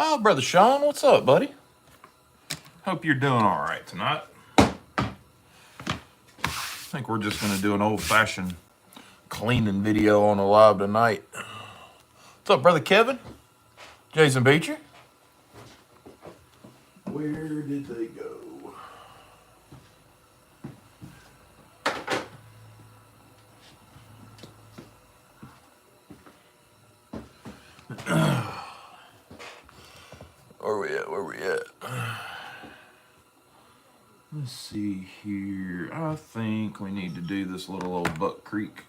Oh, Brother Sean, what's up, buddy? Hope you're doing all right tonight. I think we're just going to do an old-fashioned cleaning video on the live tonight. What's up, Brother Kevin? Jason Beecher? Where did they go? Where we at? Let's see here. I think we need to do this little old Buck Creek.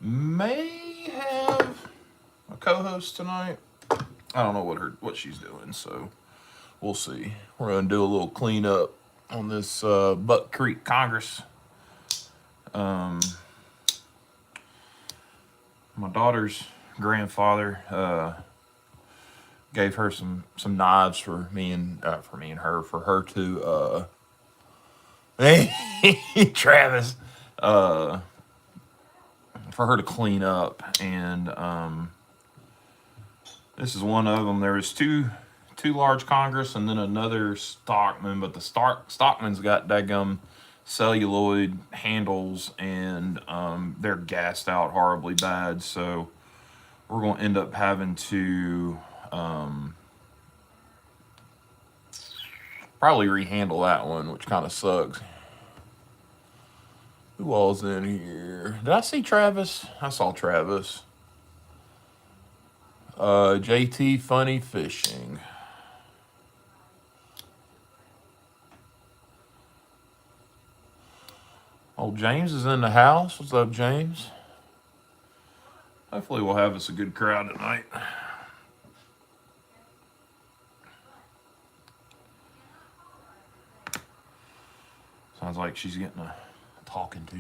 May have a co-host tonight. I don't know what she's doing, so we'll see. We're gonna do a little cleanup on this Buck Creek Congress. My daughter's grandfather gave her some knives for me and her to Travis for her to clean up, and this is one of them. There was two large Congress and then another Stockman, but the Stockman's got daggum celluloid handles, and they're gassed out horribly bad, so we're going to end up having to probably rehandle that one, which kind of sucks. Who all's in here? Did I see Travis? I saw Travis. JT Funny Fishing. Old James is in the house. What's up, James? Hopefully we'll have us a good crowd tonight. Sounds like she's getting a talking to.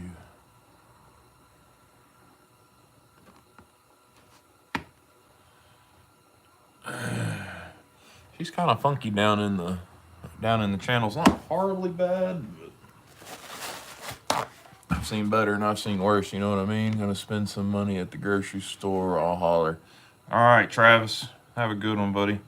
She's kind of funky down in the channels. Not horribly bad, but I've seen better and I've seen worse, you know what I mean? Gonna spend some money at the grocery store, I'll holler. All right, Travis, have a good one, buddy.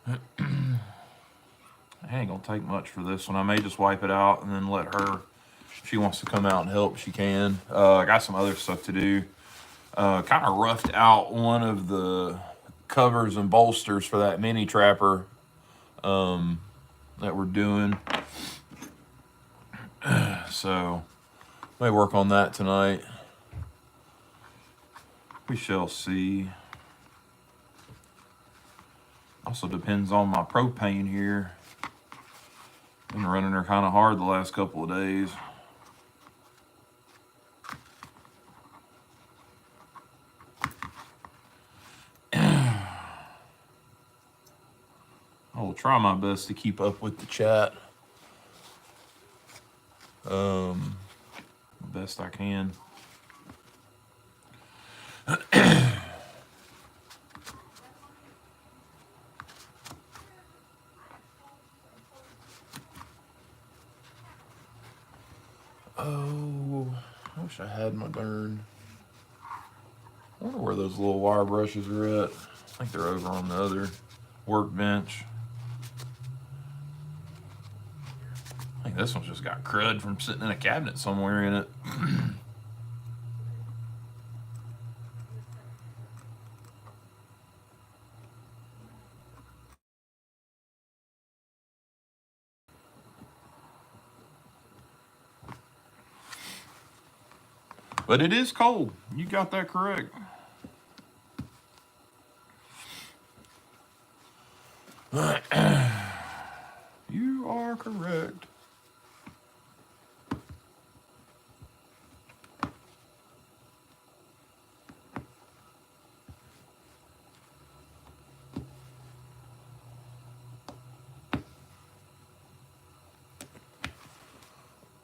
I ain't gonna take much for this one. I may just wipe it out and then let her, if she wants to come out and help, she can. I got some other stuff to do. Kind of roughed out one of the covers and bolsters for that mini trapper that we're doing. So, may work on that tonight. We shall see. Also depends on my propane here. Been running her kind of hard the last couple of days. I will try my best to keep up with the chat. The best I can. Oh, I wish I had my darn. I wonder where those little wire brushes are at. I think they're over on the other workbench. I think this one's just got crud from sitting in a cabinet somewhere in it. But it is cold. You got that correct. You are correct.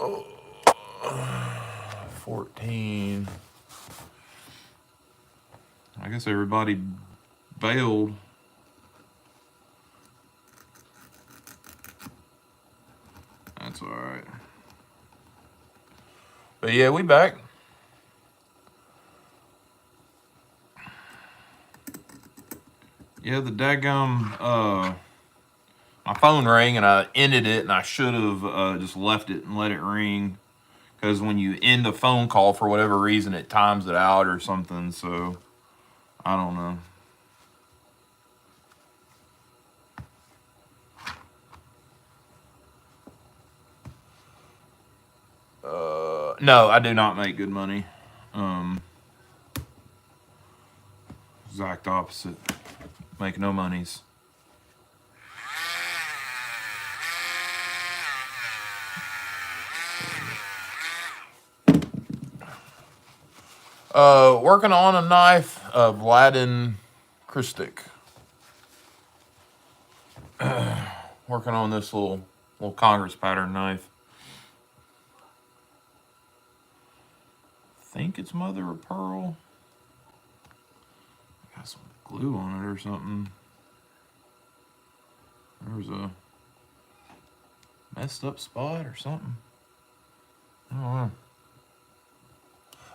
Oh. 14. I guess everybody bailed. That's all right. But yeah, we back. Yeah, the daggum, my phone rang and I ended it, and I should have just left it and let it ring. Because when you end a phone call for whatever reason, it times it out or something. So, I don't know. No, I do not make good money. Exact opposite. Make no monies. Working on a knife of Vladin Kristic. Working on this little Congress pattern knife. I think it's mother of pearl. Got some glue on it or something. There's a messed up spot or something. I don't know.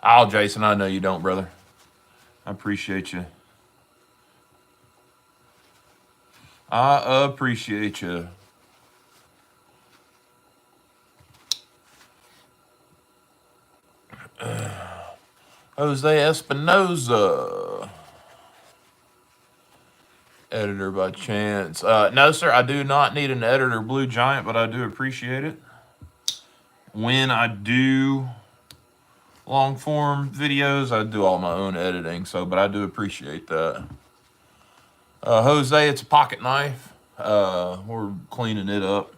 Oh, Jason, I know you don't, brother. I appreciate you. I appreciate you. Jose Espinoza. Editor by chance. No, sir, I do not need an editor, Blue Giant, but I do appreciate it. When I do long form videos, I do all my own editing, but I do appreciate that. Jose, it's a pocket knife. We're cleaning it up.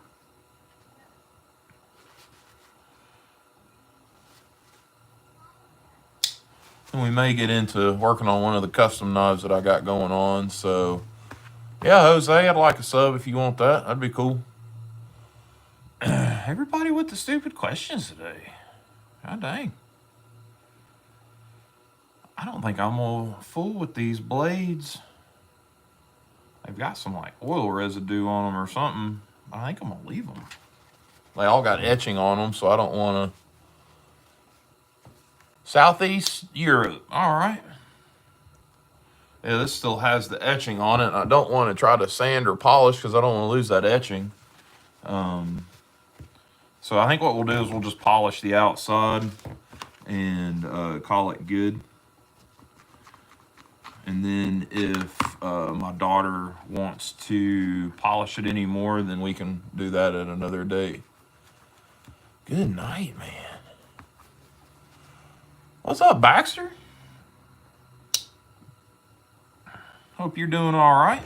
And we may get into working on one of the custom knives that I got going on. So, yeah, Jose, I'd like a sub if you want that. That'd be cool. Everybody with the stupid questions today. God dang. I don't think I'm gonna fool with these blades. They've got some like oil residue on them or something. I think I'm gonna leave them. They all got etching on them, so I don't want to. Southeast Europe. All right. Yeah, this still has the etching on it. I don't want to try to sand or polish because I don't want to lose that etching. So I think what we'll do is we'll just polish the outside and call it good. And then if my daughter wants to polish it anymore, then we can do that at another day. Good night, man. What's up, Baxter? Hope you're doing all right.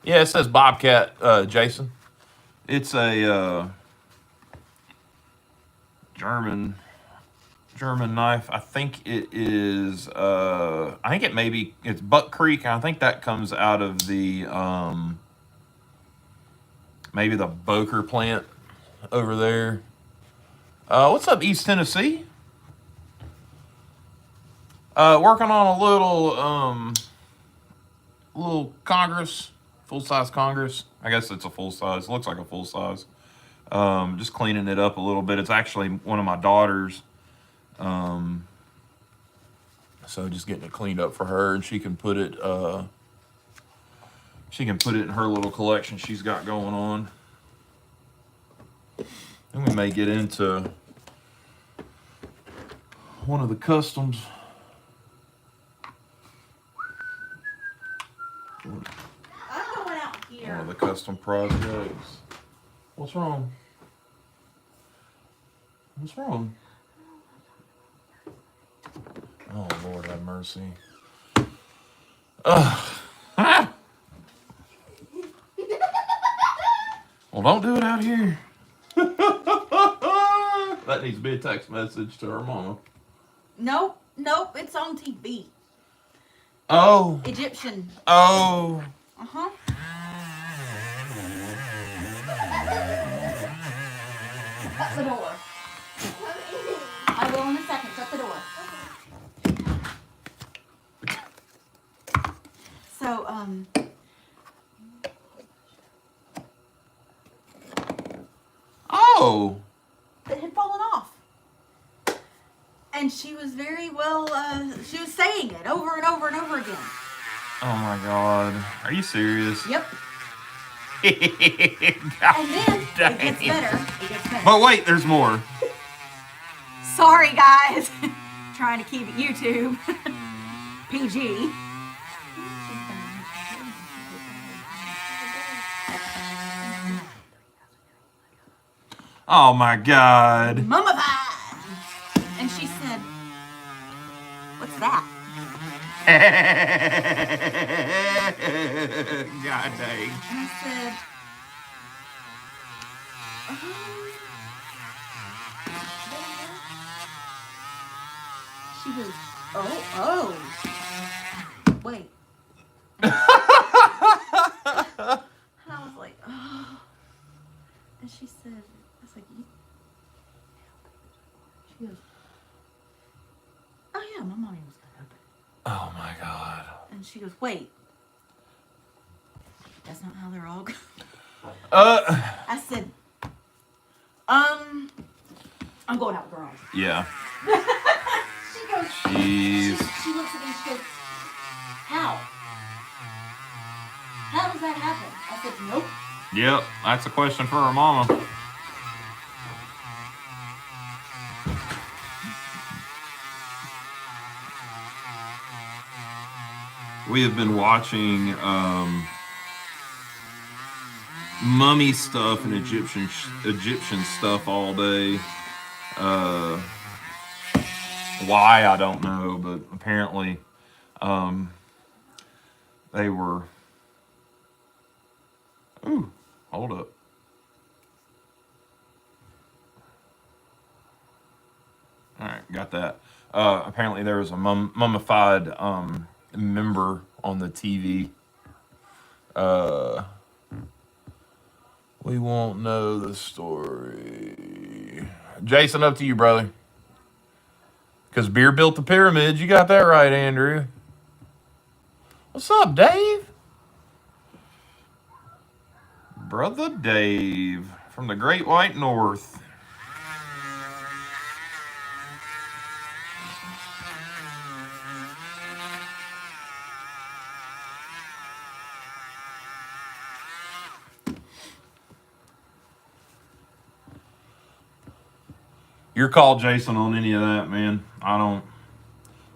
Yeah, it says Bobcat, Jason. It's a German knife. I think it is. I think it's Buck Creek. I think that comes out of the maybe the Boker plant over there. What's up, East Tennessee? Working on a little Congress, full-size Congress. I guess it's a full-size. Looks like a full-size. Just cleaning it up a little bit. It's actually one of my daughters. So just getting it cleaned up for her, and she can put it in her little collection she's got going on. And we may get into one of the customs. I'm going out here. One of the custom projects. What's wrong? What's wrong? Oh, Lord have mercy. Well, don't do it out here. That needs to be a text message to her mama. Nope, it's on TV. Oh. Egyptian. Oh. Shut the door. I will in a second. Shut the door. So, Oh. it had fallen off. And she was very well, she was saying it over and over and over again. Oh my God. Are you serious? Yep. God And then dang. it gets better. It gets better. But wait, there's more. Sorry, guys. Trying to keep it YouTube. PG. Oh my God. Mummified. And she said, "What's that?" God dang. And I said, she goes, oh, wait. And I was like, oh. And she said, I was like, she goes, oh yeah, my mommy was gonna open it. Oh my God. And she goes, wait, that's not how they're all going. I said, I'm going out the garage. Yeah. She goes, Jeez. she looks at me and she goes, how? How does that happen? I said, nope. Yep. That's a question for her mama. We have been watching mummy stuff and Egyptian stuff all day. Why, I don't know, but apparently they were. Ooh, hold up. All right, got that. Apparently there was a mummified member on the TV. We won't know the story. Jason, up to you, brother. Because beer built the pyramids. You got that right, Andrew. What's up, Dave? Brother Dave from the Great White North. Your call, Jason, on any of that, man. I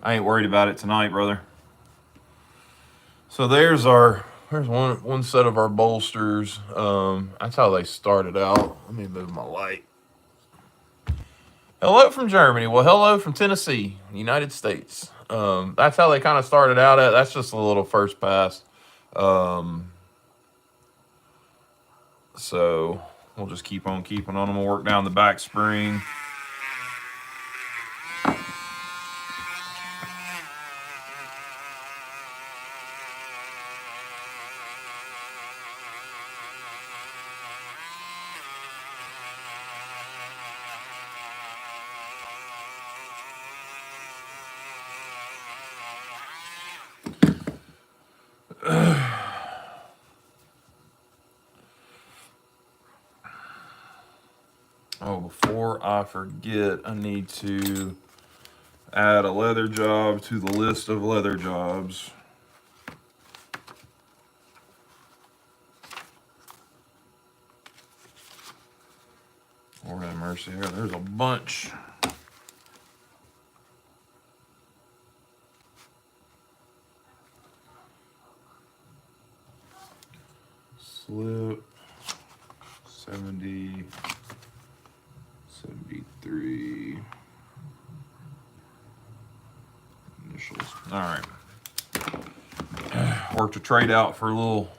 ain't worried about it tonight, brother. So there's one set of our bolsters. That's how they started out. Let me move my light. Hello from Germany. Well, hello from Tennessee, United States. That's how they kind of started out at. That's just a little first pass. So we'll just keep on keeping on them. We'll work down the back spring. Oh, before I forget, I need to add a leather job to the list of leather jobs. Lord have mercy here. There's a bunch. Slip 70, 73 initials. All right. Worked a trade out for a little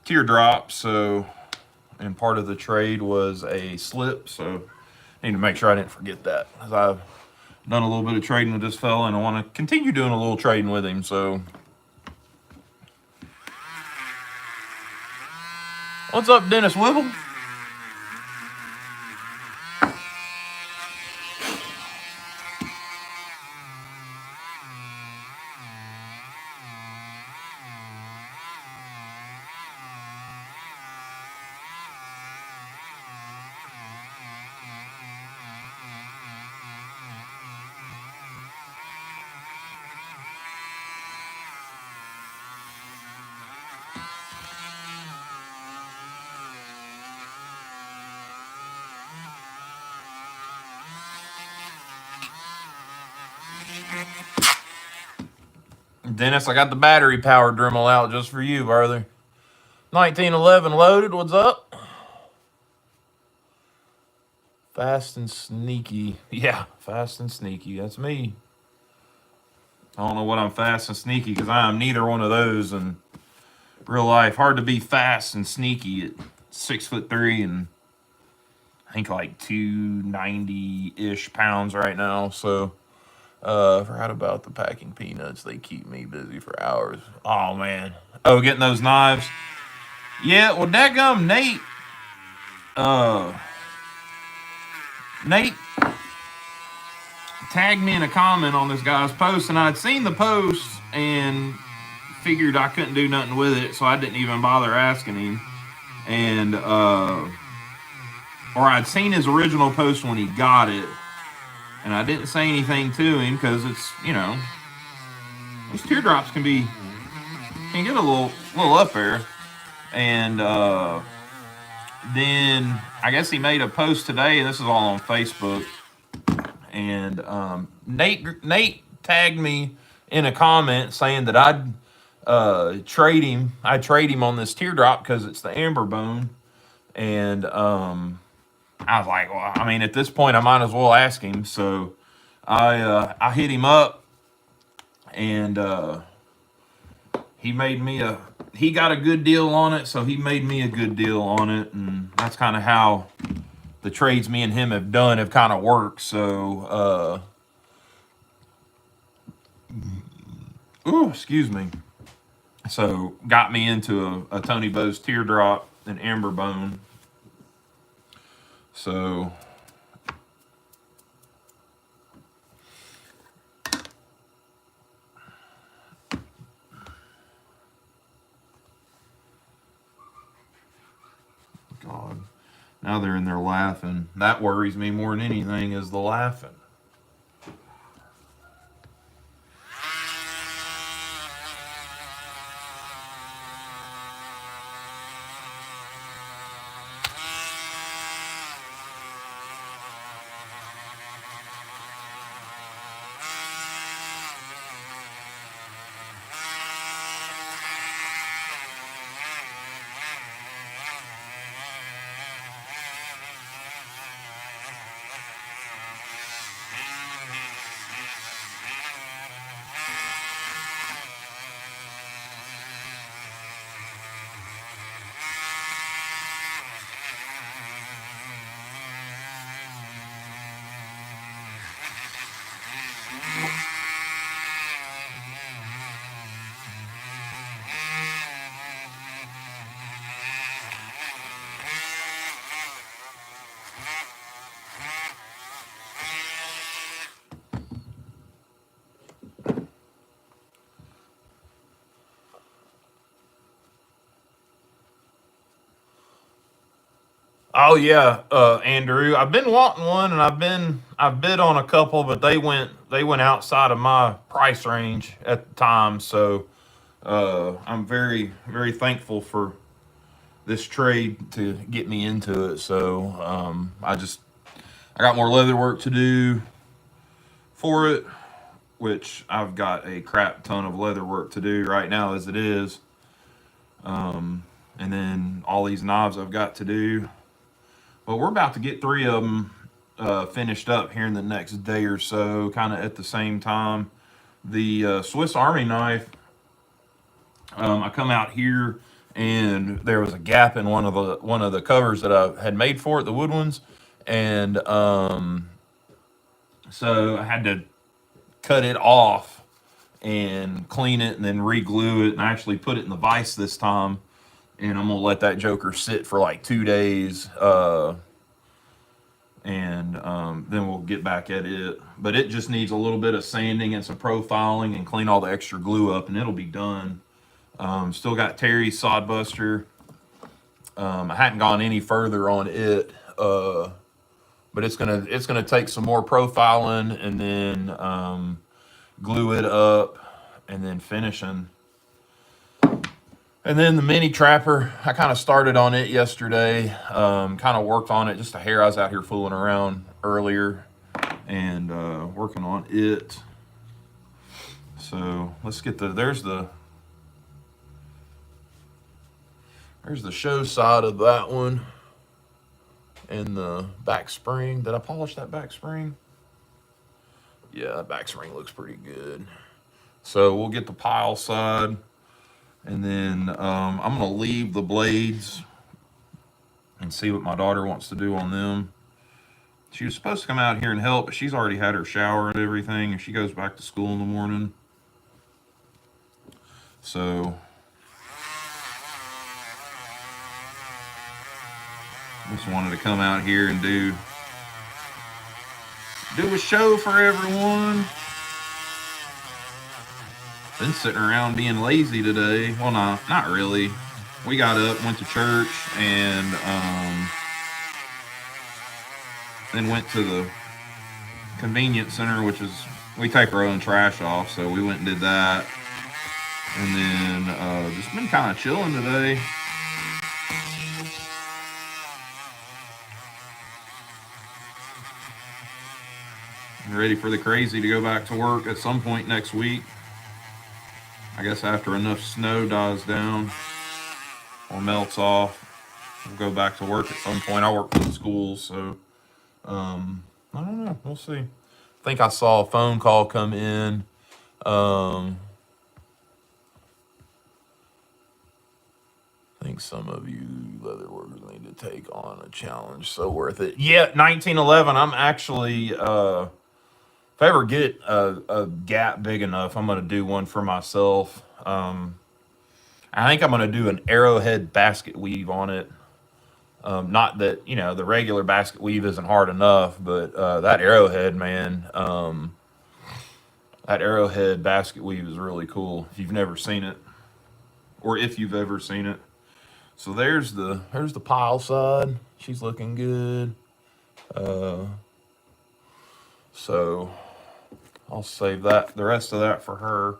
teardrop, so, and part of the trade was a slip, so I need to make sure I didn't forget that, because I've done a little bit of trading with this fella and I want to continue doing a little trading with him. So what's up, Dennis Wibble? Dennis, I got the battery powered Dremel out just for you, brother. 1911 loaded. What's up? Fast and sneaky. Yeah, fast and sneaky. That's me. I don't know what I'm fast and sneaky because I am neither one of those in real life. Hard to be fast and sneaky at 6'3" and I think like 290-ish pounds right now. So forgot about the packing peanuts. They keep me busy for hours. Oh man. Oh, getting those knives. Yeah, well dadgum Nate tagged me in a comment on this guy's post, and I'd seen the post and figured I couldn't do nothing with it, so I didn't even bother asking him. And or I'd seen his original post when he got it, and I didn't say anything to him because it's, you know, those teardrops can get a little up there. And then I guess he made a post today, and this is all on Facebook. And Nate tagged me in a comment saying that I'd trade him on this teardrop because it's the amber bone. And I was like, well, I mean, at this point, I might as well ask him. So I hit him up, and he got a good deal on it, so he made me a good deal on it, and that's kind of how the trades me and him have done have kind of worked. So, excuse me. So got me into a Tony Bowes teardrop and amber bone. So God, now they're in there laughing. That worries me more than anything is the laughing. Oh yeah, Andrew. I've been wanting one, and I've bid on a couple, but they went outside of my price range at the time. So I'm very very thankful for this trade to get me into it. So I got more leather work to do for it, which I've got a crap ton of leather work to do right now as it is. And then all these knives I've got to do. But we're about to get 3 of them finished up here in the next day or so, kind of at the same time. The Swiss Army knife, I come out here and there was a gap in one of the covers that I had made for it, the wood ones, and so I had to cut it off and clean it and then re-glue it, and I actually put it in the vise this time. And I'm gonna let that joker sit for like 2 days, and then we'll get back at it. But it just needs a little bit of sanding and some profiling and clean all the extra glue up, and it'll be done. Still got Terry's sodbuster. I hadn't gone any further on it, but it's gonna take some more profiling and then glue it up and then finishing. And then the mini trapper, I kind of started on it yesterday, kind of worked on it just a hair. I was out here fooling around earlier and working on it. So let's get there's the show side of that one. And the back spring. Did I polish that back spring? Yeah, that back spring looks pretty good. So we'll get the pile side. And then I'm going to leave the blades and see what my daughter wants to do on them. She was supposed to come out here and help, but she's already had her shower and everything, and she goes back to school in the morning. So just wanted to come out here and do a show for everyone. Been sitting around being lazy today. Well, no, not really. We got up, went to church, and then went to the convenience center, which is, we take our own trash off, so we went and did that. And then just been kind of chilling today. Ready for the crazy to go back to work at some point next week. I guess after enough snow dies down or melts off, we'll go back to work at some point. I work for the schools, so I don't know. We'll see. I think I saw a phone call come in. I think some of you leather workers need to take on a challenge so worth it. Yeah, 1911. I'm actually, if I ever get a gap big enough, I'm going to do one for myself. I think I'm going to do an arrowhead basket weave on it. Not that, the regular basket weave isn't hard enough, but that arrowhead, man, that arrowhead basket weave is really cool if you've never seen it, or if you've ever seen it. So there's the pile side. She's looking good. So I'll save the rest of that for her.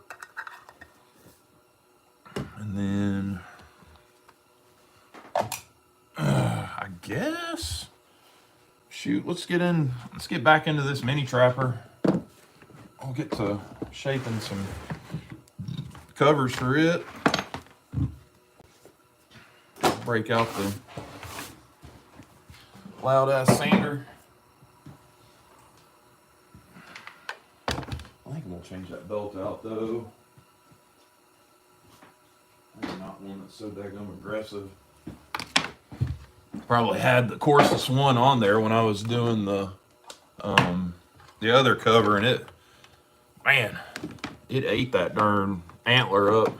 And then I guess, shoot, let's get back into this mini trapper. I'll get to shaping some covers for it. Break out the loud ass sander. I think I'm gonna change that belt out though. I'm not one that's so daggum aggressive. Probably had the coarsest one on there when I was doing the other cover, and it ate that darn antler up.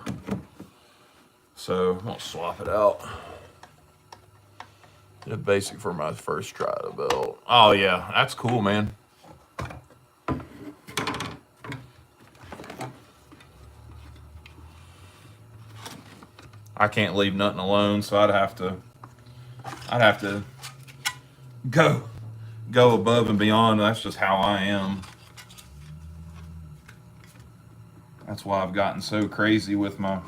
So I'm gonna swap it out. Did a basic for my first try at a belt. Oh yeah, that's cool, man. I can't leave nothing alone, so I'd have to go above and beyond. That's just how I am. That's why I've gotten so crazy with my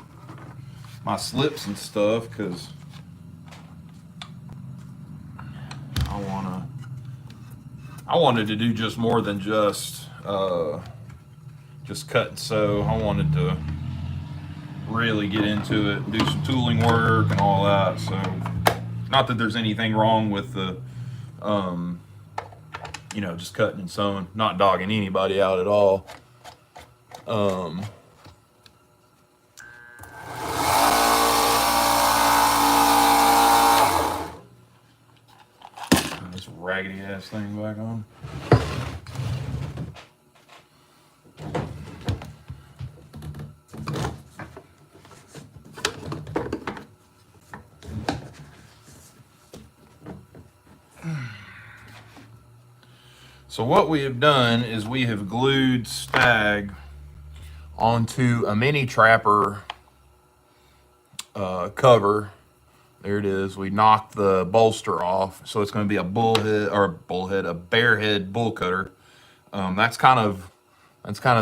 slips and stuff, because I wanted to do just more than just cut and sew. I wanted to really get into it and do some tooling work and all that. So not that there's anything wrong with the just cutting and sewing, not dogging anybody out at all. This raggedy ass thing back on. So what we have done is we have glued Stag onto a mini trapper cover. There it is. We knocked the bolster off, so it's going to be a bearhead bull cutter. That's kind of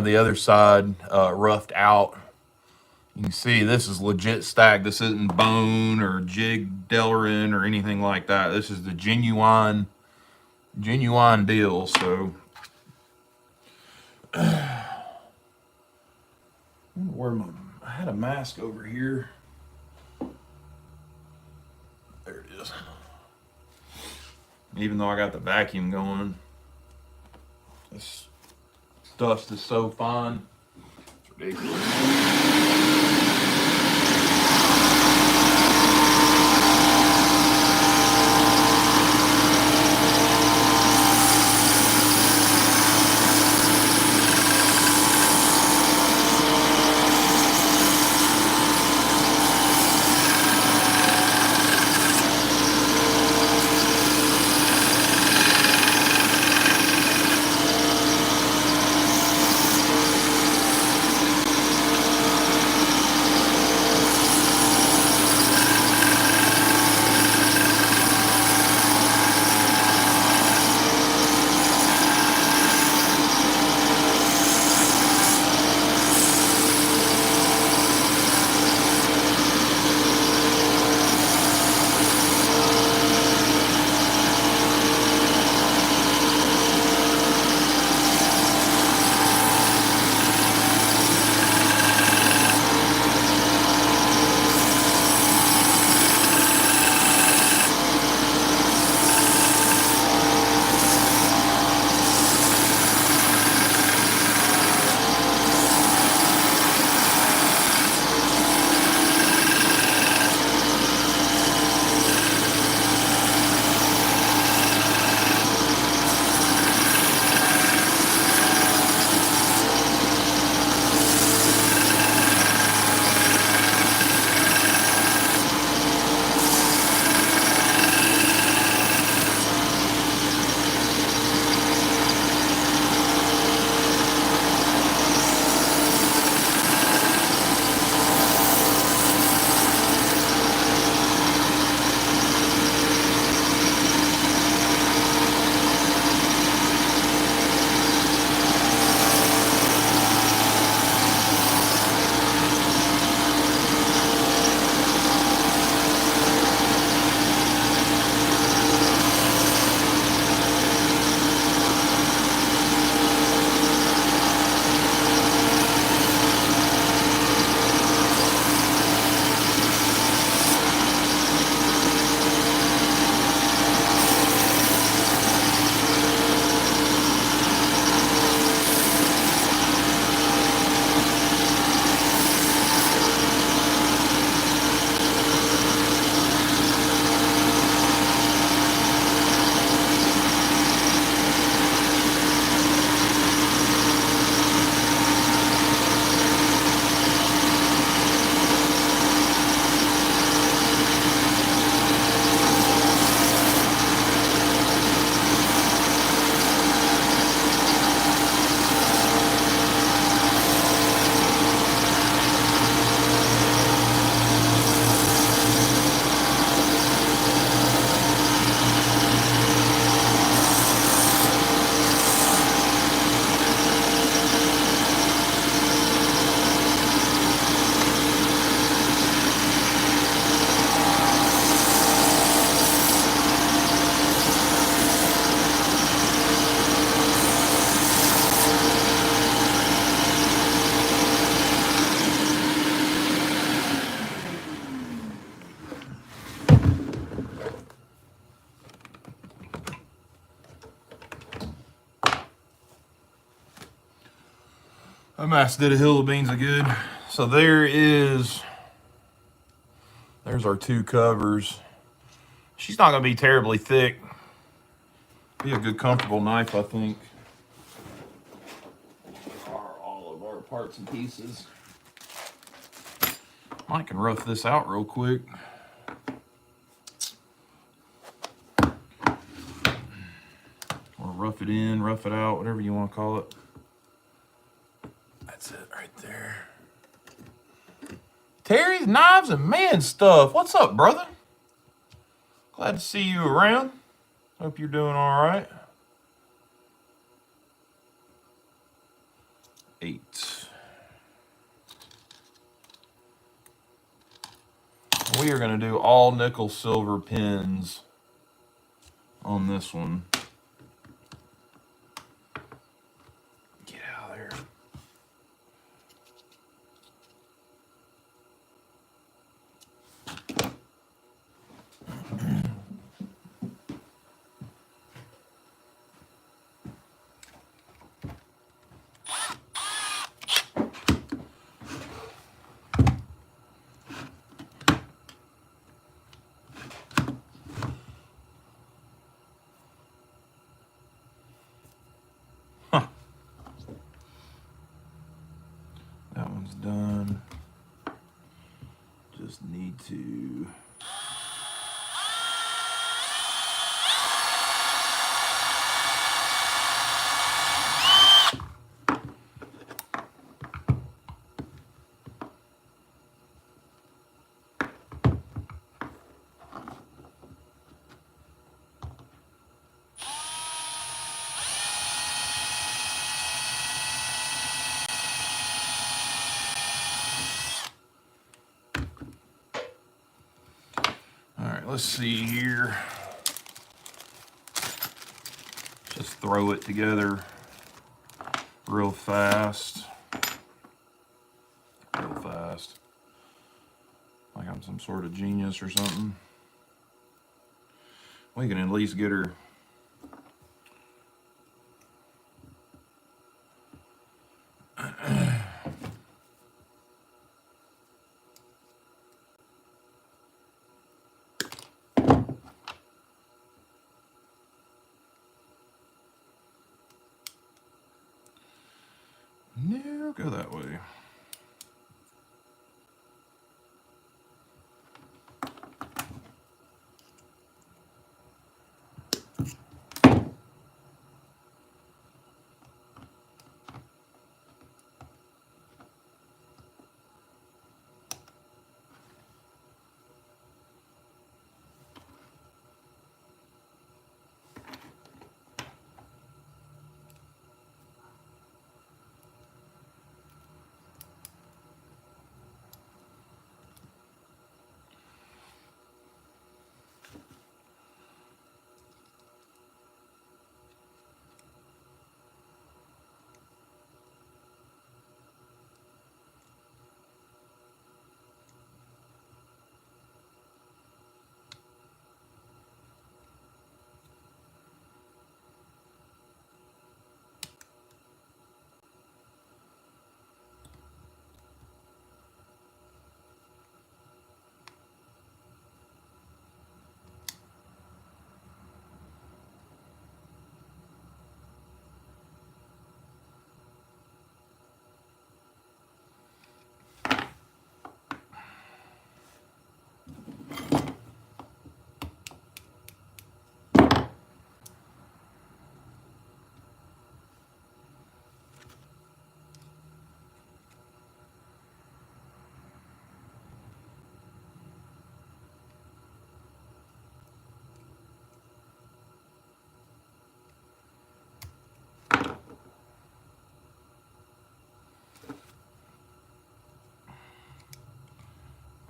the other side roughed out. You can see this is legit Stag. This isn't bone or jig Delrin or anything like that. This is the genuine deal. So where I had a mask over here. There it is. Even though I got the vacuum going, this dust is so fine. It's ridiculous. That mask did a hill of beans of good. So there's our two covers. She's not gonna be terribly thick. Be a good comfortable knife, I think. There are all of our parts and pieces. I can rough this out real quick. Or rough it in, rough it out, whatever you want to call it. That's it right there. Terry's Knives and Man Stuff. What's up, brother? Glad to see you around. Hope you're doing all right. 8. We are going to do all nickel silver pins on this one. Get out of there. just need to. Let's see here. Just throw it together real fast. Real fast. Like I'm some sort of genius or something. We can at least get her. No, go that way.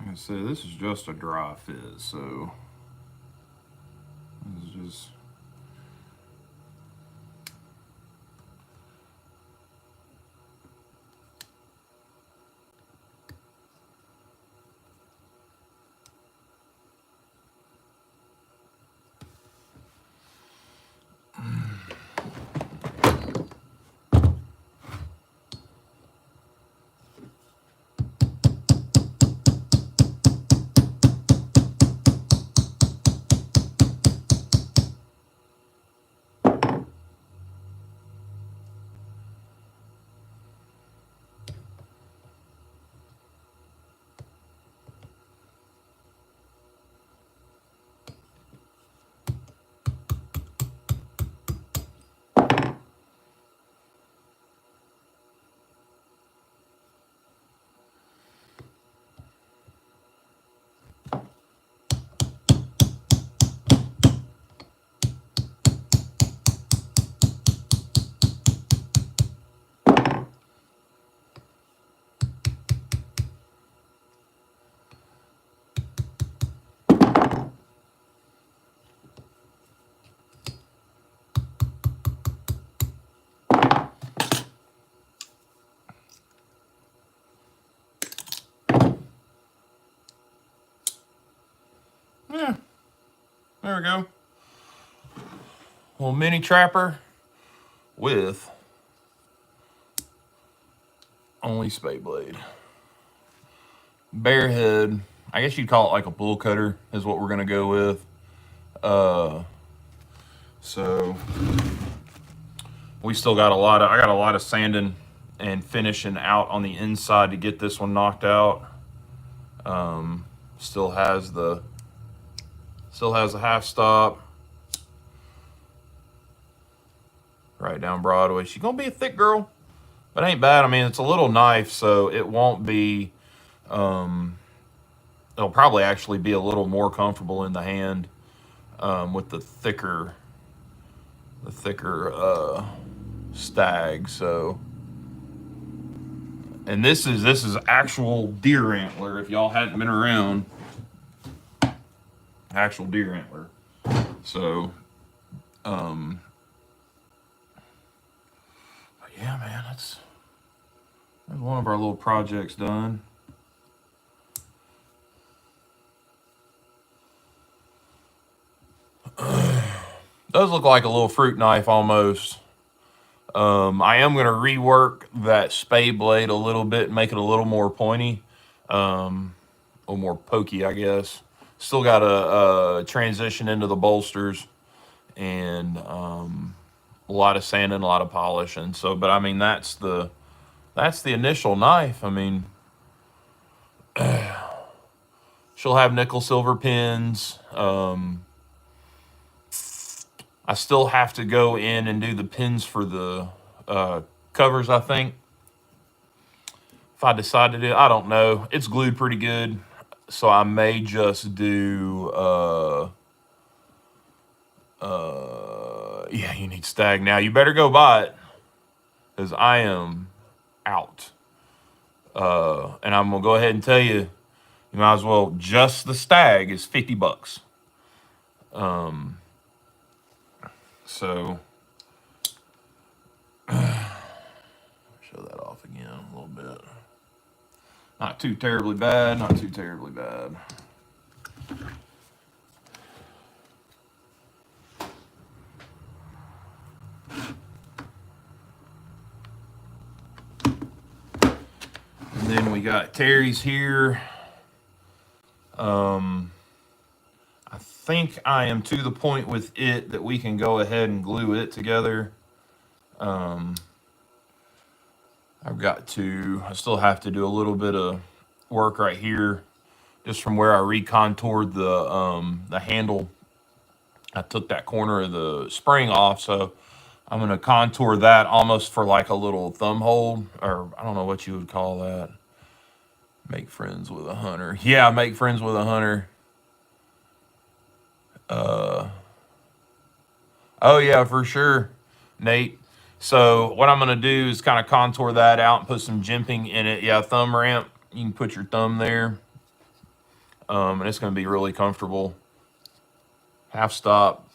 Like I said, this is just a dry fizz, so this is just. Yeah, there we go. Little mini trapper with only spade blade. Bare head. I guess you'd call it like a bull cutter is what we're gonna go with. So we still got I got a lot of sanding and finishing out on the inside to get this one knocked out. Still has the half stop. Right down Broadway. She's gonna be a thick girl, but ain't bad. I mean, it's a little knife, so it won't be. It'll probably actually be a little more comfortable in the hand with the thicker Stag. So, and this is actual deer antler. If y'all hadn't been around, actual deer antler. So, but yeah, man, that's one of our little projects done. Does look like a little fruit knife almost. I am going to rework that spade blade a little bit and make it a little more pointy, a little more pokey, I guess. Still got to transition into the bolsters and a lot of sanding, a lot of polishing. So, but I mean, that's the initial knife. I mean, she'll have nickel silver pins. I still have to go in and do the pins for the covers, I think. If I decide to do it, I don't know. It's glued pretty good, so I may just do, yeah, you need Stag now. You better go buy it, because I am out. And I'm going to go ahead and tell you, you might as well, just the Stag is $50. So, show that off again a little bit. Not too terribly bad, not too terribly bad. And then we got Terry's here. I think I am to the point with it that we can go ahead and glue it together. I still have to do a little bit of work right here, just from where I recontoured the handle. I took that corner of the spring off, so I'm gonna contour that almost for like a little thumb hole, or I don't know what you would call that. Make friends with a hunter. Yeah, make friends with a hunter. Oh yeah, for sure, Nate. So what I'm gonna do is kind of contour that out and put some jimping in it. Yeah, thumb ramp. You can put your thumb there, and it's gonna be really comfortable. Half stop.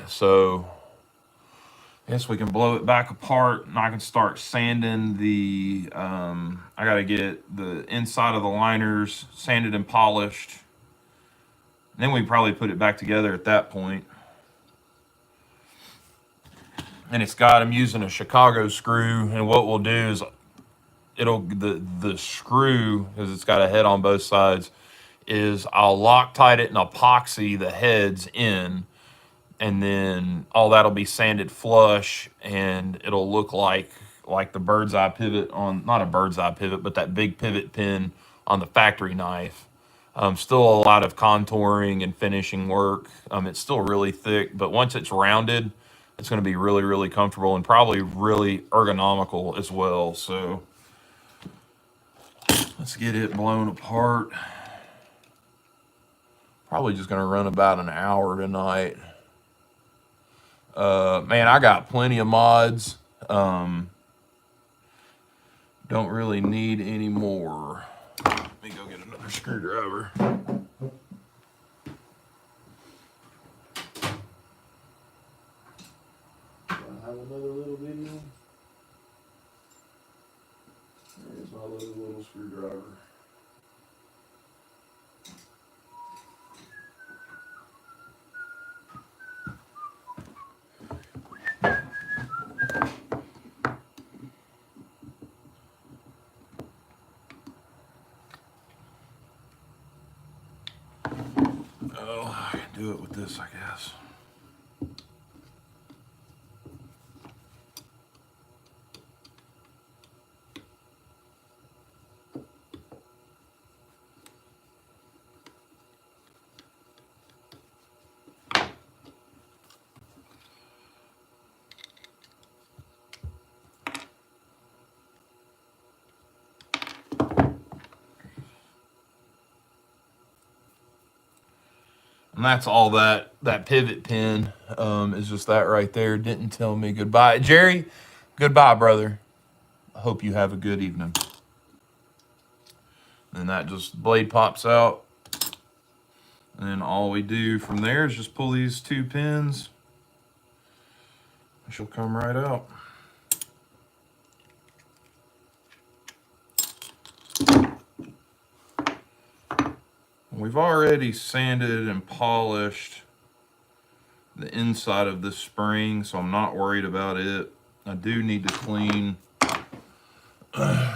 So I guess we can blow it back apart, and I can start sanding the. I gotta get the inside of the liners sanded and polished. Then we probably put it back together at that point. And I'm using a Chicago screw, and what we'll do is the screw, because it's got a head on both sides, is I'll Loctite it and epoxy the heads in, and then all that'll be sanded flush, and it'll look like the bird's eye pivot on, not a bird's eye pivot, but that big pivot pin on the factory knife. Still a lot of contouring and finishing work. It's still really thick, but once it's rounded, it's going to be really, really comfortable and probably really ergonomical as well. So let's get it blown apart. Probably just going to run about an hour tonight. Man, I got plenty of mods. Don't really need any more. Let me go get another screwdriver. Have another little video. There's my little screwdriver. Oh, I can do it with this, I guess. And that's all that pivot pin is just that right there. Didn't tell me goodbye. Jerry, goodbye, brother. I hope you have a good evening. And that just blade pops out. And then all we do from there is just pull these 2 pins. She'll come right out. We've already sanded and polished the inside of this spring, so I'm not worried about it. I do need to clean the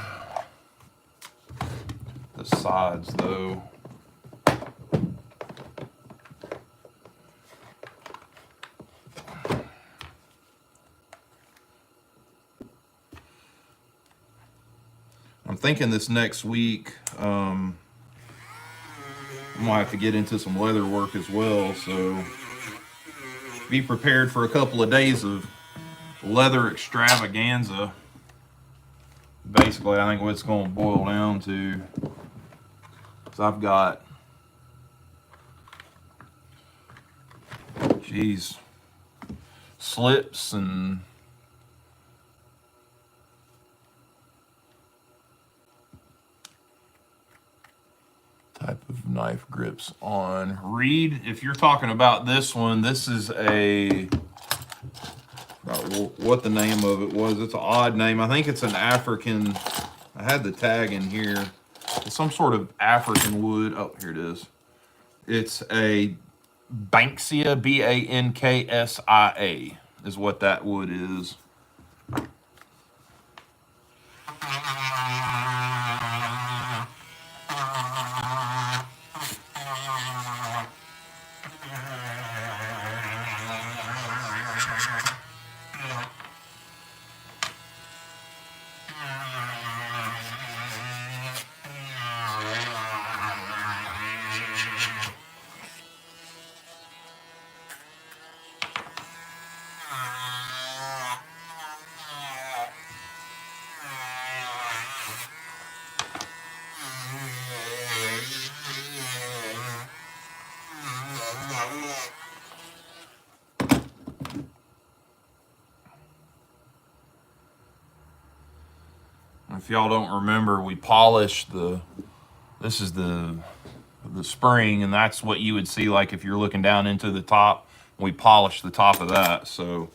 sides though. I'm thinking this next week, I'm gonna have to get into some leather work as well, so be prepared for a couple of days of leather extravaganza. Basically, I think what it's going to boil down to is I've got, geez, slips and type of knife grips on. Reed, if you're talking about this one, this is a, what the name of it was. It's an odd name. I think it's an African. I had the tag in here. It's some sort of African wood. Oh, here it is. It's a Banksia, Banksia is what that wood is. If y'all don't remember, we polished this is the spring, and that's what you would see like if you're looking down into the top. We polished the top of that, so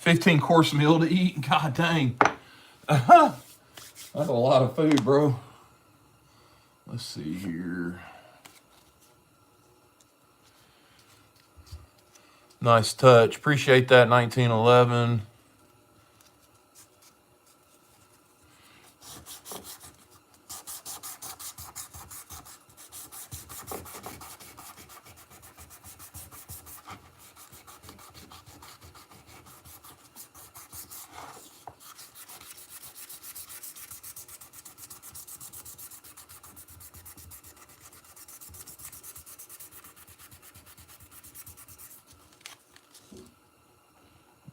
$15-course meal to eat. God dang. That's a lot of food, bro. Let's see here. Nice touch. Appreciate that, 1911.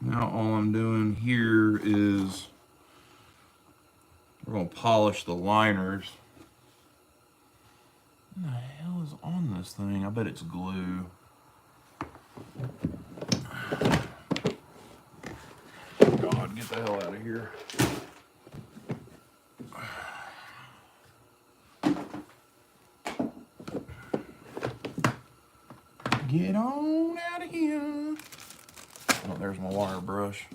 Now all I'm doing here is We're gonna polish the liners. What the hell is on this thing? I bet it's glue. God, get the hell out of here. Get on out of here. Oh, there's my wire brush.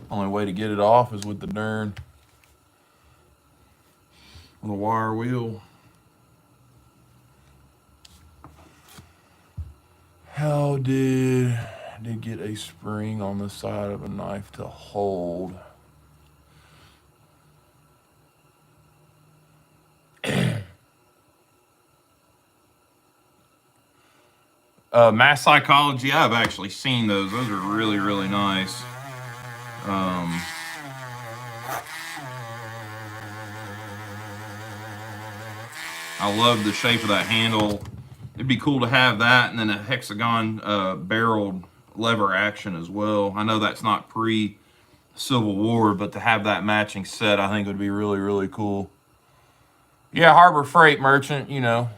Only way to get it off is with the darn with a wire wheel. How did I did get a spring on the side of a knife to hold? Mass Psychology, I've actually seen those. Those are really, really nice. I love the shape of that handle. It'd be cool to have that, and then a hexagon barreled lever action as well. I know that's not pre-Civil War, but to have that matching set, I think would be really, really cool. Yeah, Harbor Freight Merchant, you know.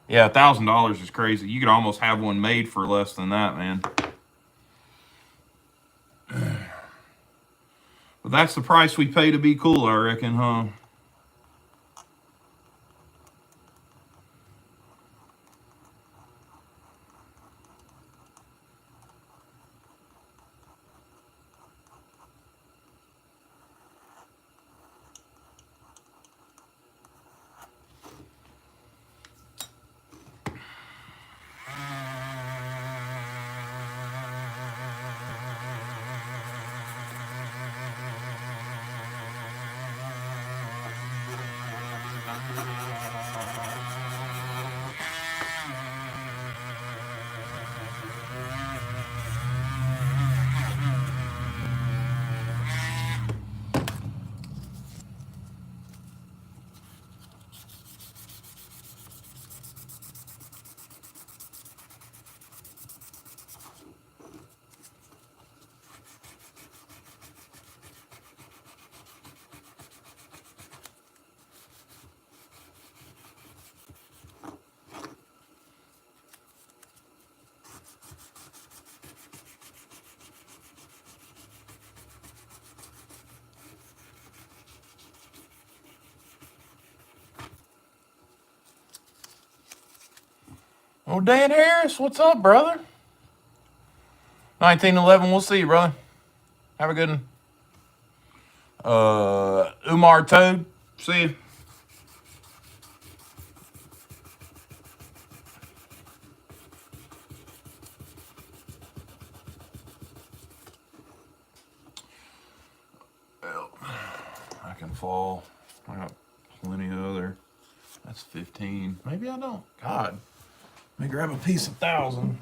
Yeah, $1,000 is crazy. You could almost have one made for less than that, man. But that's the price we pay to be cool, I reckon, huh? Oh, Dan Harris, what's up, brother? 1911, we'll see you, brother. Have a good one. Umar Toad, see you. Well, I can fall. I got plenty of other. That's 15. Maybe I don't. God. Let me grab a piece of 1,000.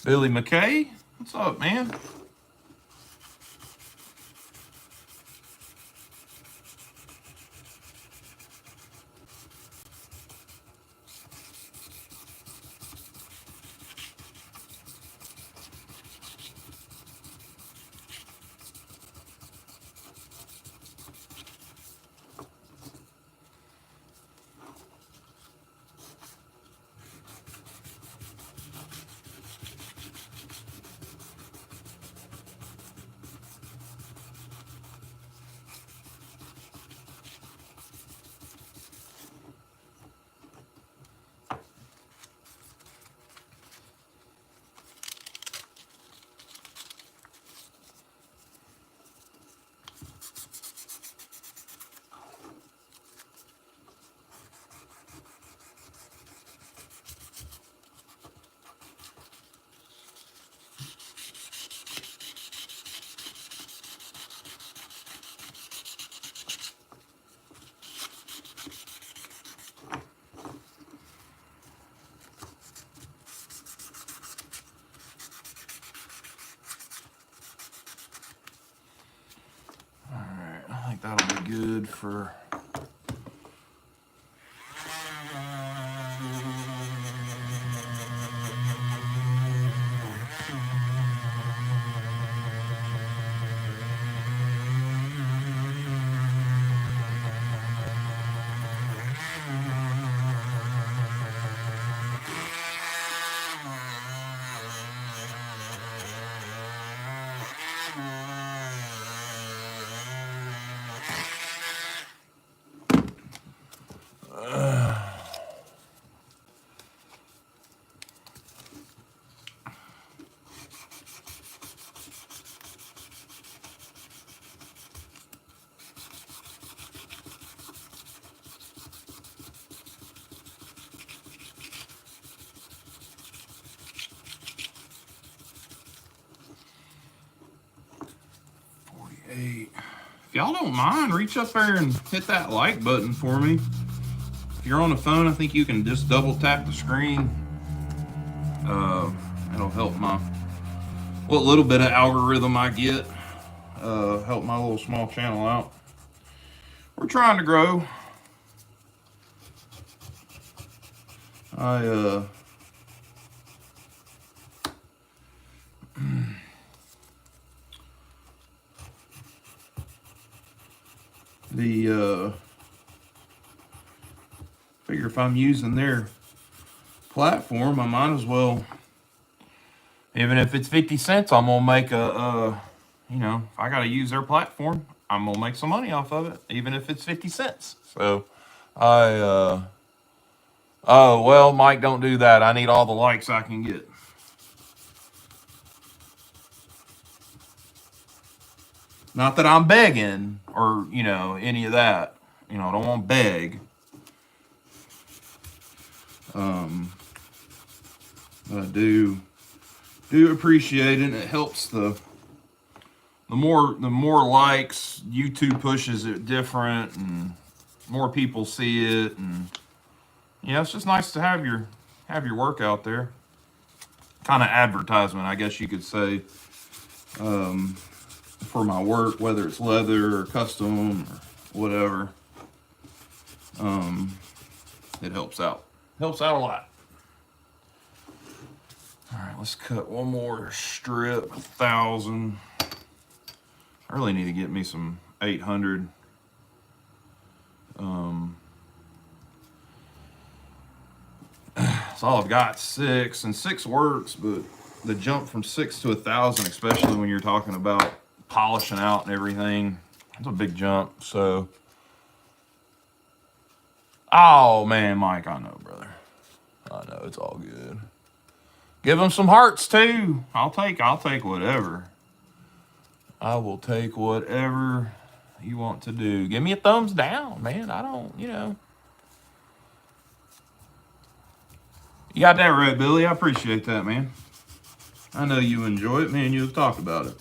Billy McKay, what's up, man? for. If y'all don't mind, reach up there and hit that like button for me. If you're on the phone, I think you can just double tap the screen. It'll help what little bit of algorithm I get. Help my little small channel out. We're trying to grow. Figure if I'm using their platform, I might as well, even if it's 50 cents, I'm gonna make if I gotta use their platform, I'm gonna make some money off of it, even if it's 50 cents. So oh, well, Mike, don't do that. I need all the likes I can get. Not that I'm begging or, any of that. I don't want to beg. But I do appreciate it. And it helps the more likes, YouTube pushes it different and more people see it, and it's just nice to have your work out there. Kind of advertisement, I guess you could say, for my work, whether it's leather or custom or whatever. It helps out. Helps out a lot. All right, let's cut one more strip, 1,000. I really need to get me some 800. So all I've got 6, and 6 works, but the jump from 6 to 1,000, especially when you're talking about polishing out and everything, it's a big jump. So, oh man, Mike, I know, brother. I know, it's all good. Give them some hearts too. I'll take whatever. I will take whatever you want to do. Give me a thumbs down, man. I don't, You got that right, Billy. I appreciate that, man. I know you enjoy it, man. You'll talk about it.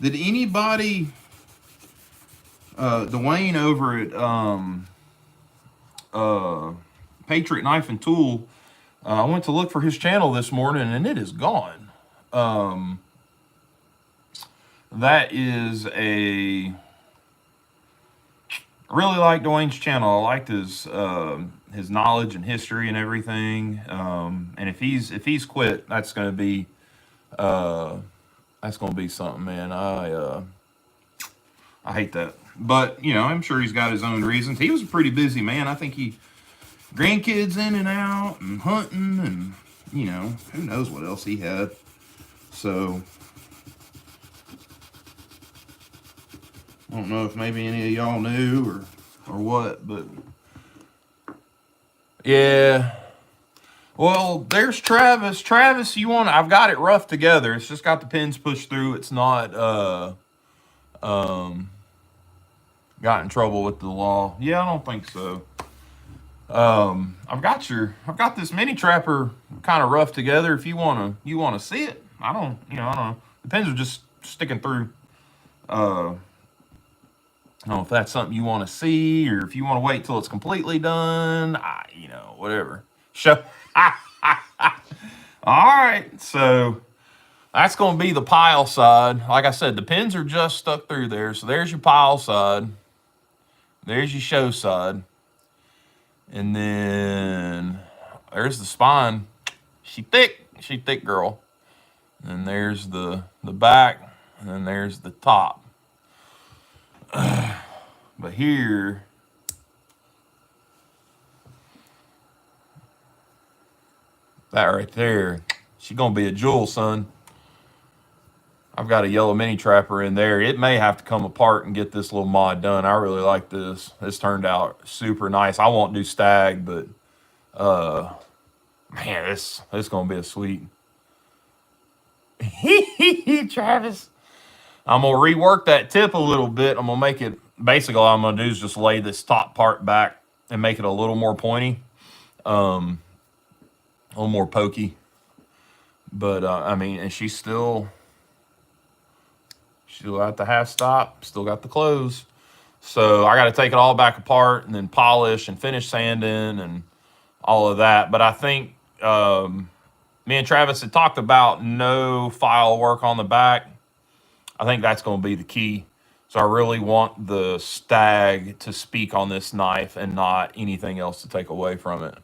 Did anybody, Dwayne over at Patriot Knife and Tool, I went to look for his channel this morning and it is gone. That is I really like Dwayne's channel. I liked his knowledge and history and everything. And if he's quit, that's gonna be something, man. I hate that. But, I'm sure he's got his own reasons. He was a pretty busy man. I think grandkids in and out and hunting and, who knows what else he had. So, I don't know if maybe any of y'all knew or what, but yeah. Well, there's Travis. Travis, I've got it rough together. It's just got the pins pushed through. It's not, got in trouble with the law. Yeah, I don't think so. I've got this mini trapper kind of rough together. If you want to see it, I don't know. The pins are just sticking through. I don't know if that's something you want to see or if you want to wait till it's completely done. Whatever. Show. All right, so that's going to be the pile side. Like I said, the pins are just stuck through there. So there's your pile side. There's your show side. And then there's the spine. She thick girl. And there's the back. And then there's the top. But here, that right there, she's going to be a jewel, son. I've got a yellow mini trapper in there. It may have to come apart and get this little mod done. I really like this. This turned out super nice. I won't do Stag, but man, this gonna be a sweet. Travis. I'm gonna rework that tip a little bit. I'm gonna make it basically all I'm gonna do is just lay this top part back and make it a little more pointy. A little more pokey. But I mean, and she's still got the half stop, still got the close. So I got to take it all back apart and then polish and finish sanding and all of that. But I think me and Travis had talked about no file work on the back. I think that's going to be the key. So I really want the Stag to speak on this knife and not anything else to take away from it.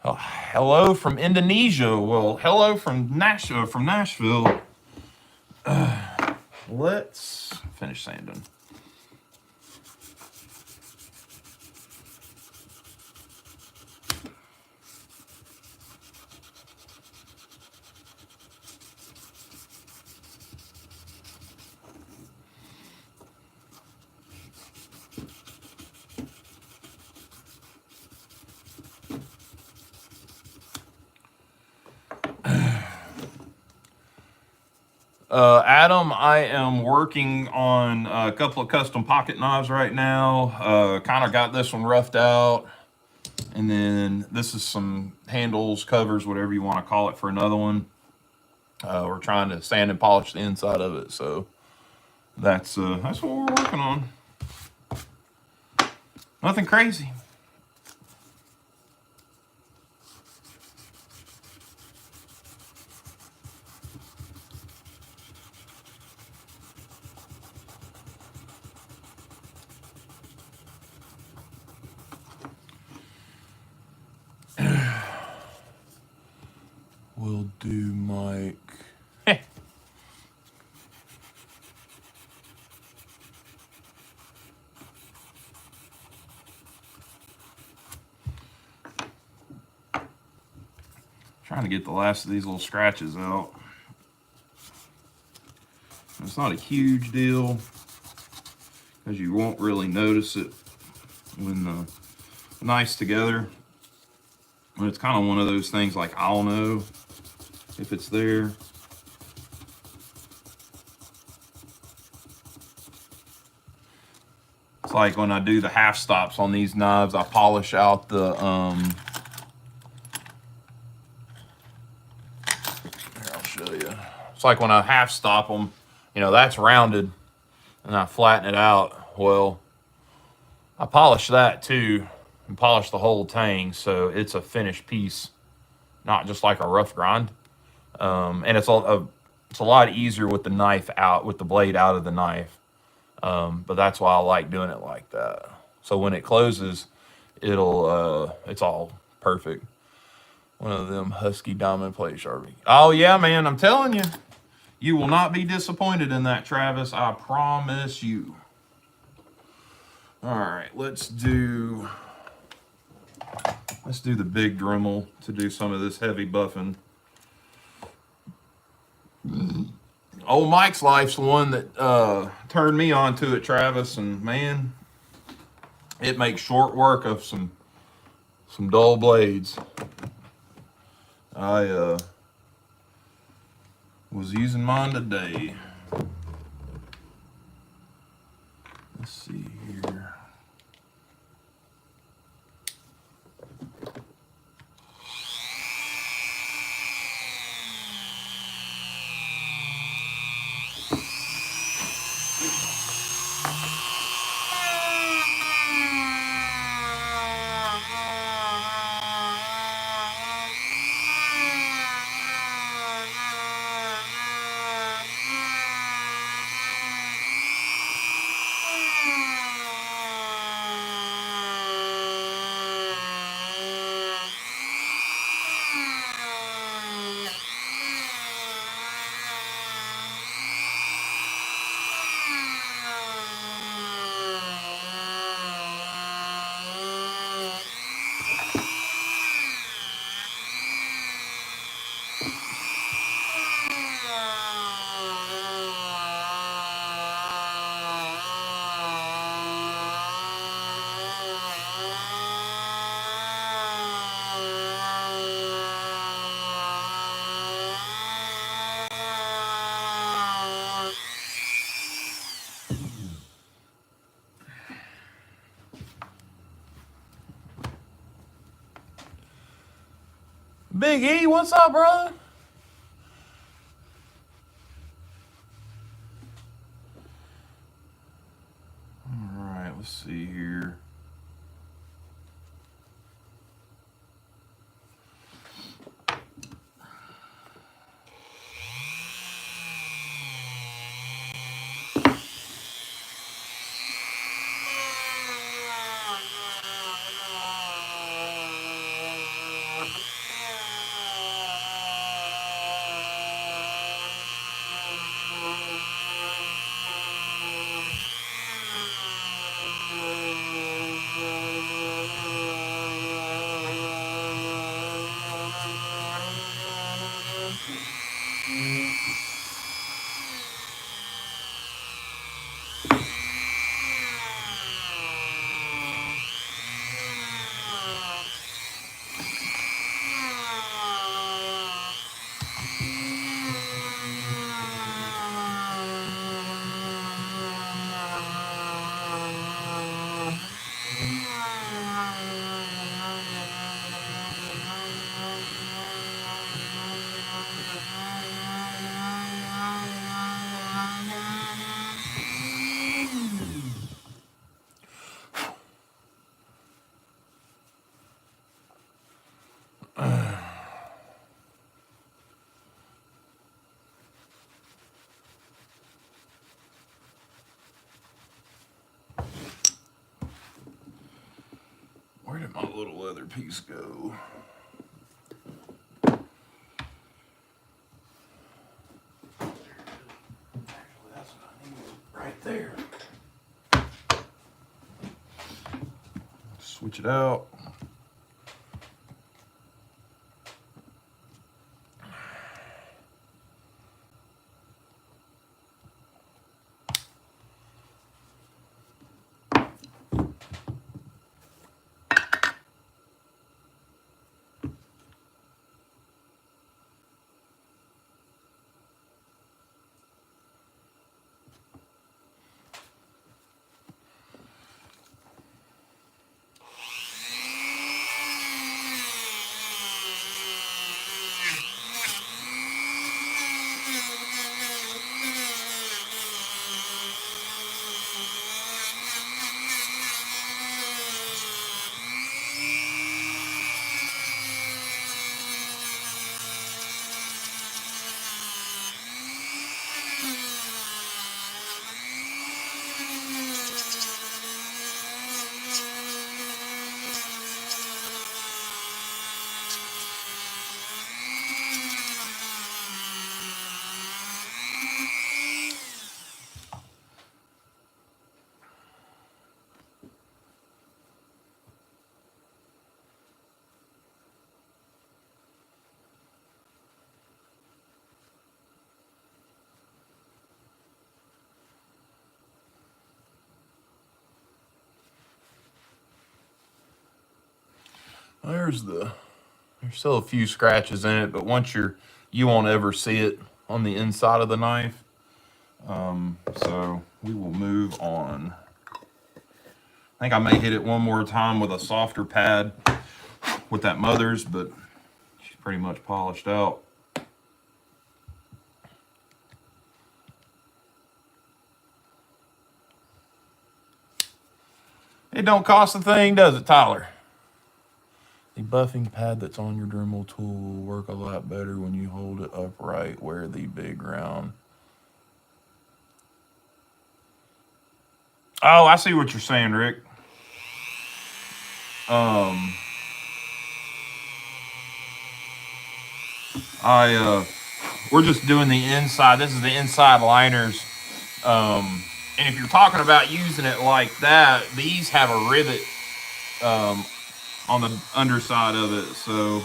Hello from Indonesia. Well, hello from Nashville. Let's finish sanding. Adam, I am working on a couple of custom pocket knives right now. Kind of got this one roughed out. And then this is some handles, covers, whatever you want to call it for another one. We're trying to sand and polish the inside of it. So that's what we're working on. Nothing crazy. We'll do Mike. Trying to get the last of these little scratches out. It's not a huge deal because you won't really notice it when the knife's together. But it's kind of one of those things like I'll know if it's there. It's like when I do the half stops on these knives, I polish out the here, I'll show you. It's like when I half stop them, that's rounded and I flatten it out. Well, I polish that too and polish the whole tang so it's a finished piece, not just like a rough grind. And it's a lot easier with the knife out, with the blade out of the knife. But that's why I like doing it like that. So when it closes, it's all perfect. One of them Husky diamond plate Sharpie. Oh yeah, man, I'm telling you, you will not be disappointed in that, Travis. I promise you. All right, let's do the big Dremel to do some of this heavy buffing. Old Mike's Life's the one that turned me on to it, Travis, and man, it makes short work of some dull blades. I was using mine today. Let's see here. Big E, what's up, brother? All right, let's see here. Where did my little leather piece go? Actually, that's what I need right there. Switch it out. There's still a few scratches in it, but you won't ever see it on the inside of the knife. So we will move on. I think I may hit it one more time with a softer pad with that Mother's, but she's pretty much polished out. It don't cost a thing, does it, Tyler? The buffing pad that's on your Dremel tool will work a lot better when you hold it upright where the big round. Oh, I see what you're saying, Rick. We're just doing the inside. This is the inside liners. And if you're talking about using it like that, these have a rivet on the underside of it. So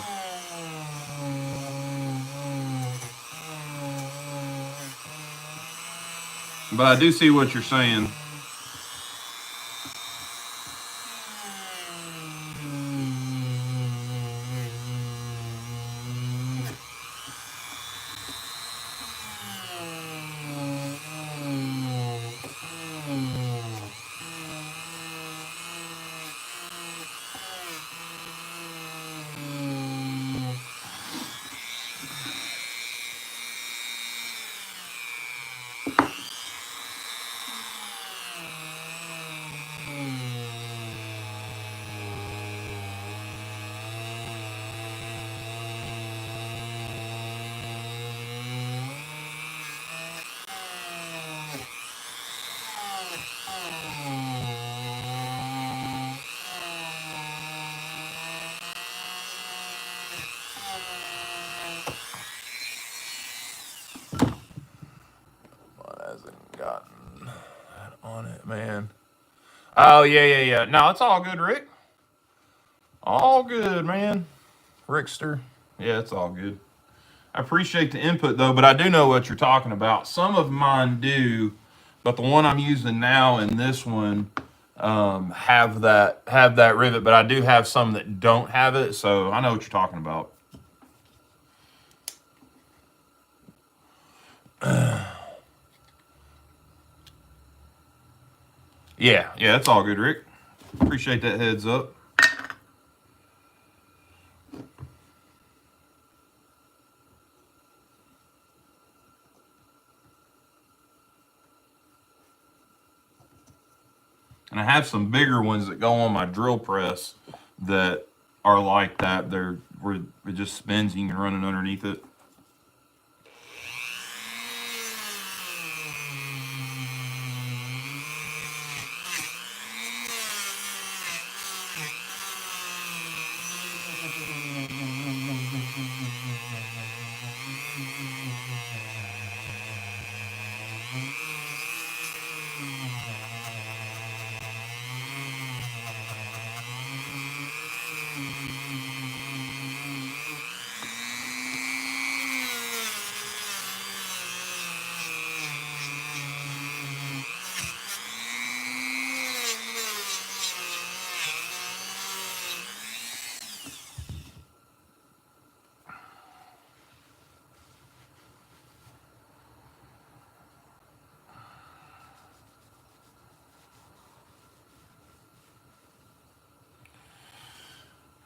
But I do see what you're saying. Hasn't gotten that on it, man. Oh, yeah. No, it's all good, Rick. All good, man. Rickster. Yeah, it's all good. I appreciate the input, though, but I do know what you're talking about. Some of mine do, but the one I'm using now and this one have that rivet, but I do have some that don't have it, so I know what you're talking about. Yeah, it's all good, Rick. Appreciate that heads up. And I have some bigger ones that go on my drill press that are like that. They're where it just spins and you can run it underneath it.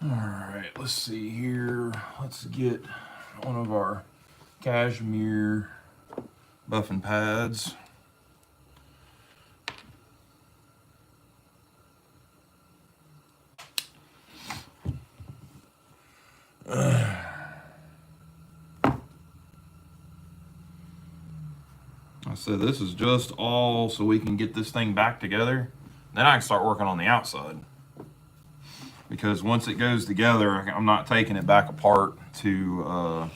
All right, let's see here. Let's get one of our cashmere buffing pads. I said this is just all so we can get this thing back together. Then I can start working on the outside. Because once it goes together, I'm not taking it back apart to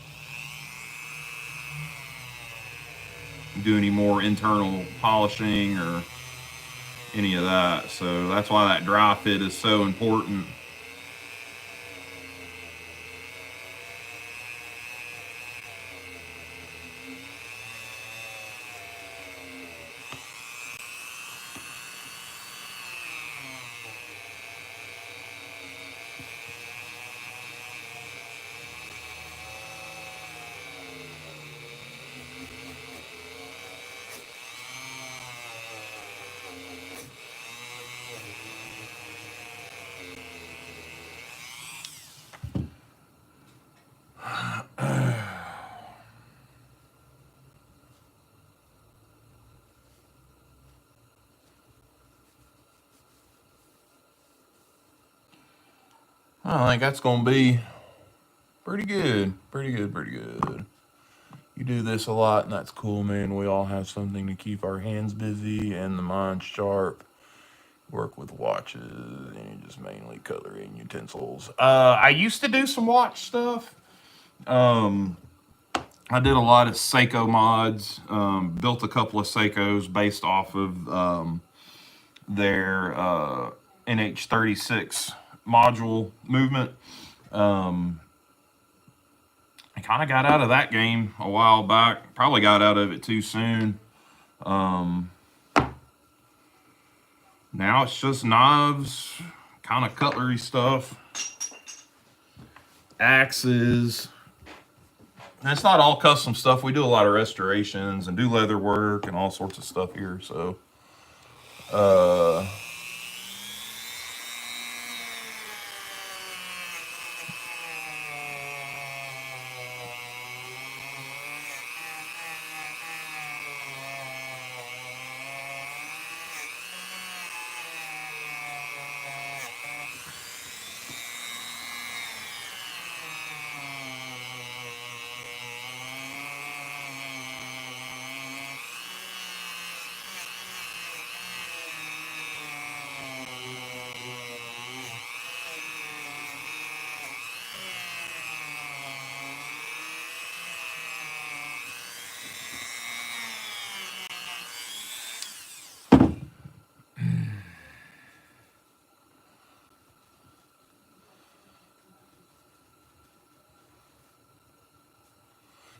do any more internal polishing or any of that. So that's why that dry fit is so important. I think that's going to be pretty good. Pretty good. You do this a lot, and that's cool, man. We all have something to keep our hands busy and the mind sharp. Work with watches, and you just mainly coloring utensils. I used to do some watch stuff. I did a lot of Seiko mods. Built a couple of Seikos based off of their NH36 module movement. I kind of got out of that game a while back. Probably got out of it too soon. Now it's just knives, kind of cutlery stuff, axes. And it's not all custom stuff. We do a lot of restorations and do leather work and all sorts of stuff here. So,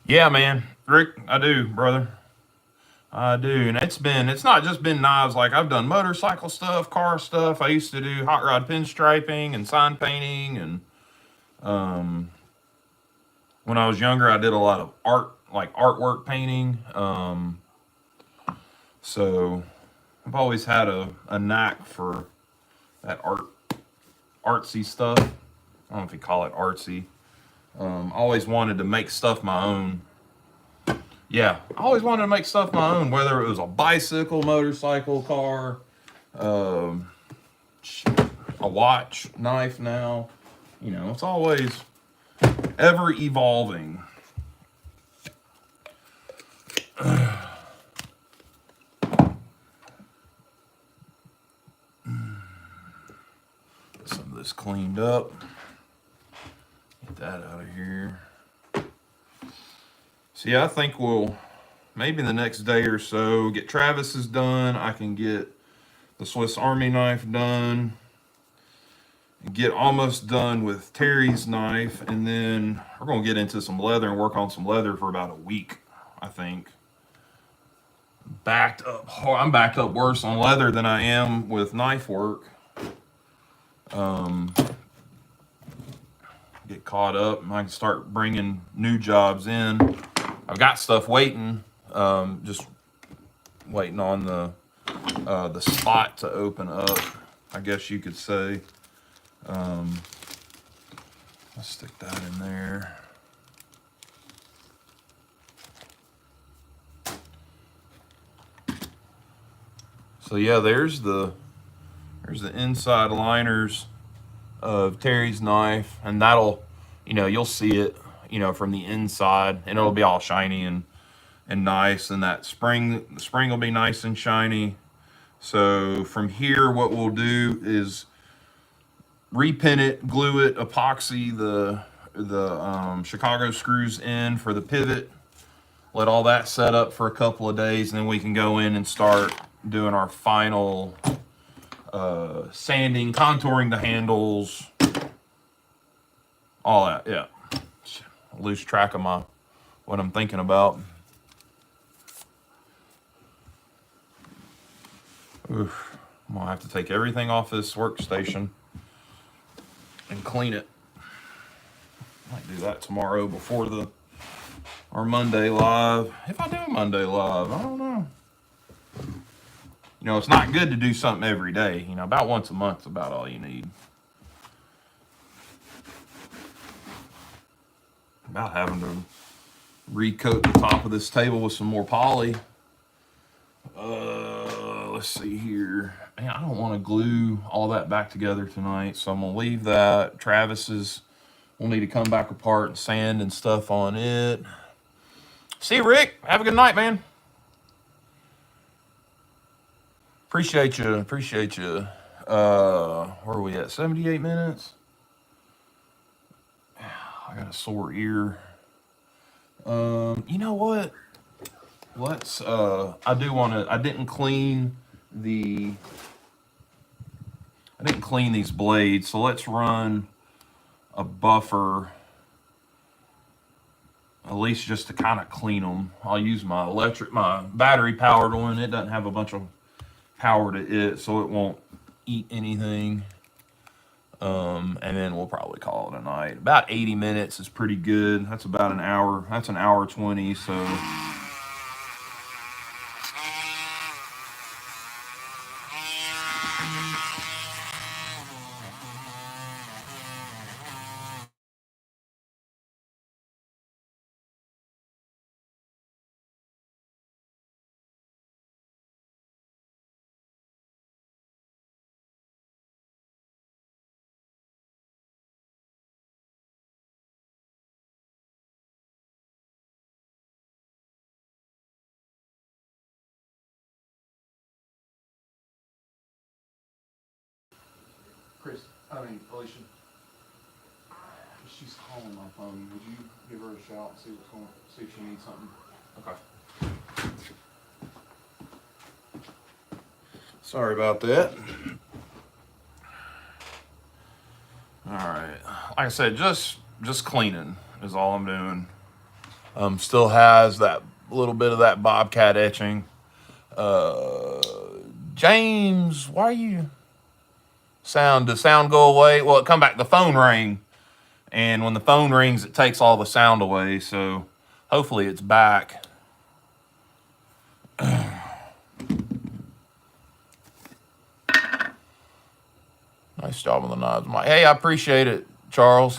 yeah, man, Rick, I do, brother. I do, and it's not just been knives. Like I've done motorcycle stuff, car stuff. I used to do hot rod pinstriping and sign painting, and when I was younger, I did a lot of art, like artwork painting. So I've always had a knack for that artsy stuff. I don't know if you call it artsy. Always wanted to make stuff my own. Yeah, I always wanted to make stuff my own, whether it was a bicycle, motorcycle, car, um, a watch, knife now. You know, it's always ever evolving. Some of this cleaned up. Get that out of here. So yeah, I think we'll maybe the next day or so get Travis's done. I can get the Swiss Army knife done. Get almost done with Terry's knife, and then we're gonna get into some leather and work on some leather for about a week, I think. I'm backed up worse on leather than I am with knife work. Get caught up, and I can start bringing new jobs in. I've got stuff waiting, just waiting on the spot to open up, I guess you could say. Let's stick that in there. So yeah, there's the inside liners of Terry's knife, and that'll, you'll see it, from the inside, and it'll be all shiny and nice, and the spring will be nice and shiny. So from here, what we'll do is repin it, glue it, epoxy the Chicago screws in for the pivot. Let all that set up for a couple of days, and then we can go in and start doing our final sanding, contouring the handles, all that. Yeah, I lose track of what I'm thinking about. Oof. I'm gonna have to take everything off this workstation and clean it. Might do that tomorrow before our Monday live. If I do a Monday live, I don't know. It's not good to do something every day. About once a month is about all you need. About having to recoat the top of this table with some more poly. Let's see here. Man, I don't want to glue all that back together tonight, so I'm gonna leave that. Travis's will need to come back apart and sand and stuff on it. See you, Rick. Have a good night, man. Appreciate you. Where are we at? 78 minutes? I got a sore ear. You know what? I didn't clean these blades, so let's run a buffer. at least just to kind of clean them. I'll use my battery powered one. It doesn't have a bunch of power to it, so it won't eat anything. And then we'll probably call it a night. About 80 minutes is pretty good. That's about an hour. That's an hour 20, so. Chris, Alicia, she's calling my phone. Would you give her a shout and see what's going on, see if she needs something? Okay. Sorry about that. All right. Like I said, just cleaning is all I'm doing. Still has that little bit of that bobcat etching. James, why are you? Does sound go away? Well, it come back. The phone rang, and when the phone rings, it takes all the sound away. So hopefully it's back. Nice job on the knives, Mike. Hey, I appreciate it, Charles.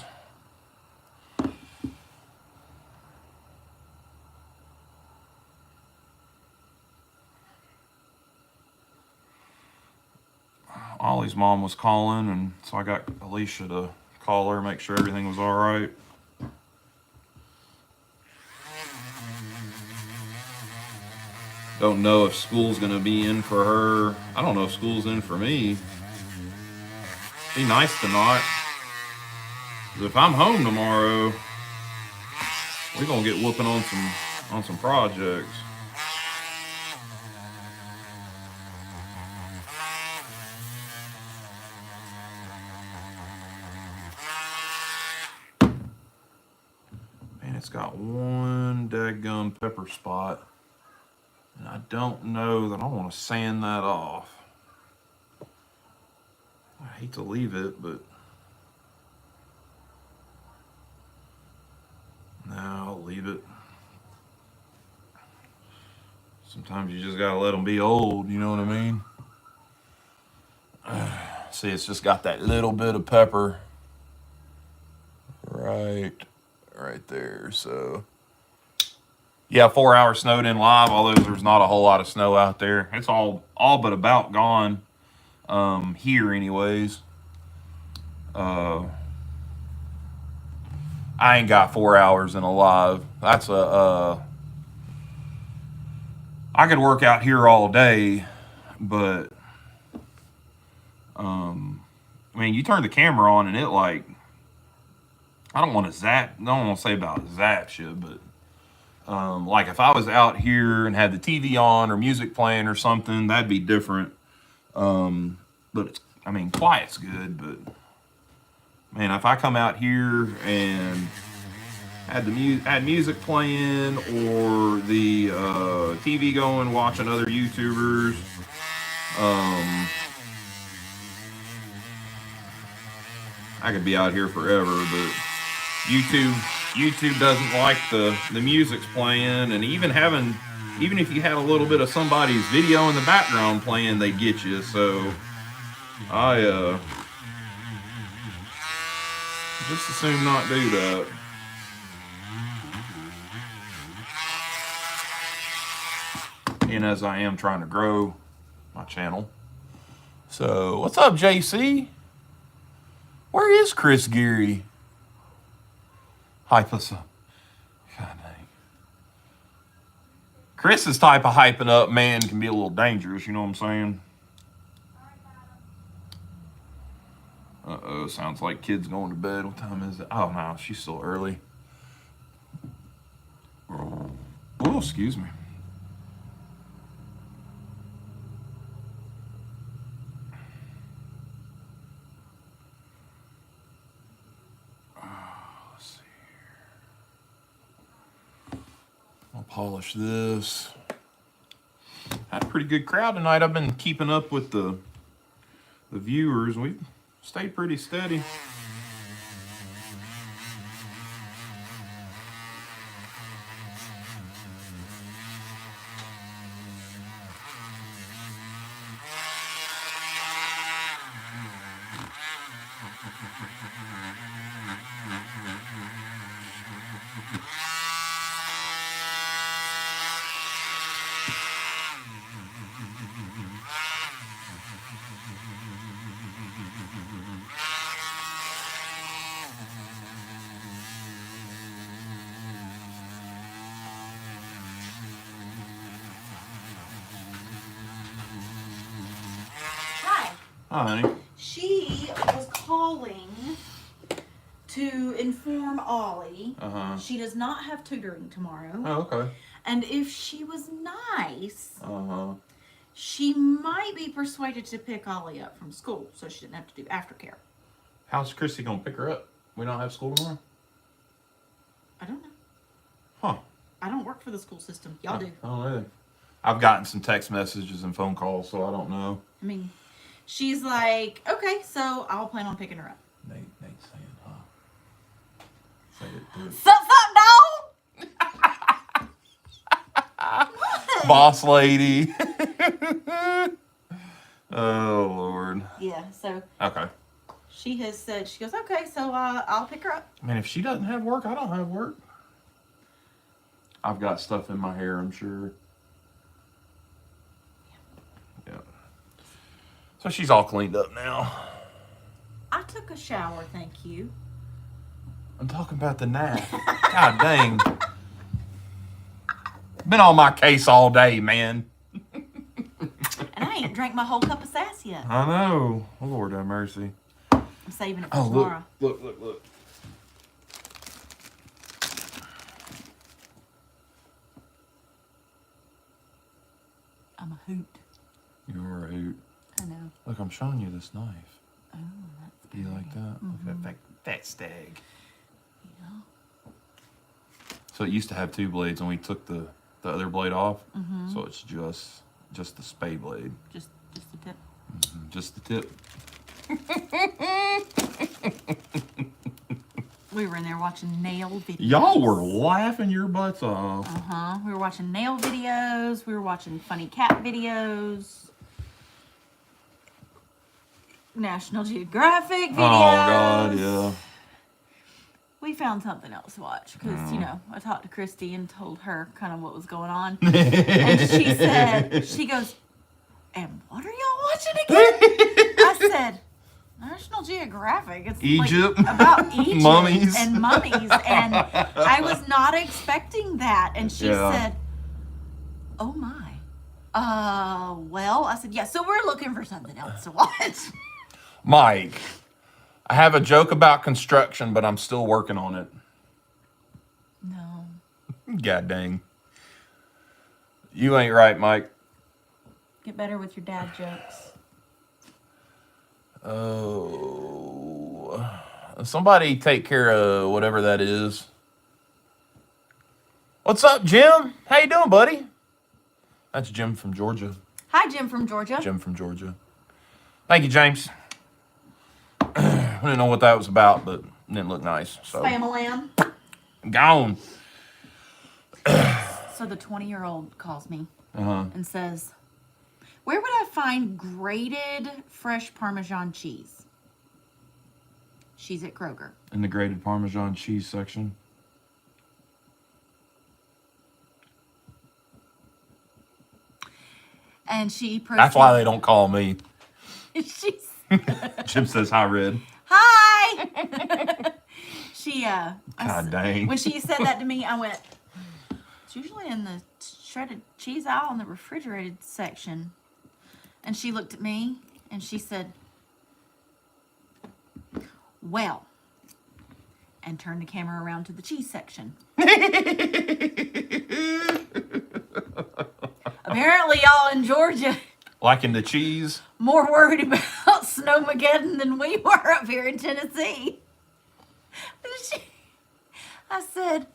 Ollie's mom was calling, and so I got Alicia to call her, make sure everything was all right. Don't know if school's gonna be in for her. I don't know if school's in for me. Be nice to not. 'Cause if I'm home tomorrow, we're gonna get whooping on some projects. Man, it's got one daggum pepper spot. And I don't know that I want to sand that off. I hate to leave it, but no, I'll leave it. Sometimes you just gotta let them be old, you know what I mean? See, it's just got that little bit of pepper right there. So yeah, 4 hours snowed in live, although there's not a whole lot of snow out there. It's all but about gone here anyways. I ain't got 4 hours in a live. That's I could work out here all day, but I mean, you turn the camera on and it like, I don't want to say about zaps you, but like if I was out here and had the TV on or music playing or something, that'd be different. But quiet's good, but man, if I come out here and had music playing or the TV going, watching other YouTubers, I could be out here forever, but YouTube doesn't like the music's playing, and even if you had a little bit of somebody's video in the background playing, they get you. So I just as soon not do that. And as I am trying to grow my channel. So what's up, JC? Where is Chris Geary? Hype us up. God dang. Chris's type of hyping up man can be a little dangerous, you know what I'm saying? Uh-oh, sounds like kids going to bed. What time is it? Oh, no, she's still early. Oh, excuse me. Let's see here. polish this. Had a pretty good crowd tonight. I've been keeping up with the viewers. We've stayed pretty steady. Hi. Hi, honey. She was calling to inform Ollie she does not have tutoring tomorrow. Oh, okay. And if she was nice, Uh-huh. she might be persuaded to pick Ollie up from school so she didn't have to do aftercare. How's Christy gonna pick her up? We don't have school tomorrow? I don't know. Huh. I don't work for the school system. Y'all do. I don't know. I've gotten some text messages and phone calls, so I don't know. I mean, she's like, okay, so I'll plan on picking her up. Nate's saying, huh? Say it, do it. Sup, dog? Boss lady. Oh, Lord. Yeah, so Okay. she has said, she goes, okay, so I'll pick her up. Man, if she doesn't have work, I don't have work. I've got stuff in my hair, I'm sure. Yeah. So she's all cleaned up now. I took a shower, thank you. I'm talking about the nap. God dang. Been on my case all day, man. And I ain't drank my whole cup of sass yet. I know. Oh, Lord have mercy. I'm saving it for tomorrow. Look. I'm a hoot. You're a hoot. I know. Look, I'm showing you this knife. Oh, that's Do you like that? Look at that fat stag. Yeah. So it used to have two blades, and we took the other blade off. Mm-hmm. So it's just the spade blade. Just the tip. Just the tip. We were in there watching nail videos. Y'all were laughing your butts off. We were watching nail videos. We were watching funny cat videos. National Geographic videos. Oh, God, yeah. We found something else to watch because, you know, I talked to Christy and told her kind of what was going on. And she goes, and what are y'all watching again? I said, National Geographic. It's Egypt. like about Egypt Mummies. and mummies. And I was not expecting that. And she said, oh my. Well, I said, yeah, so we're looking for something else to watch. Mike, I have a joke about construction, but I'm still working on it. No. God dang. You ain't right, Mike. Get better with your dad jokes. Oh. Somebody take care of whatever that is. What's up, Jim? How you doing, buddy? That's Jim from Georgia. Hi, Jim from Georgia. Jim from Georgia. Thank you, James. I didn't know what that was about, but it didn't look nice. So Spam-a-lamb. gone. So the 20-year-old calls me Uh-huh. and says, where would I find grated fresh Parmesan cheese? She's at Kroger. In the grated Parmesan cheese section. And she proceeds. That's why they don't call me. She's Jim says hi, Red. hi. God dang. When she said that to me, I went, it's usually in the shredded cheese aisle in the refrigerated section. And she looked at me and she said, well, and turned the camera around to the cheese section. Apparently y'all in Georgia Liking the cheese? more worried about Snowmageddon than we were up here in Tennessee. I said,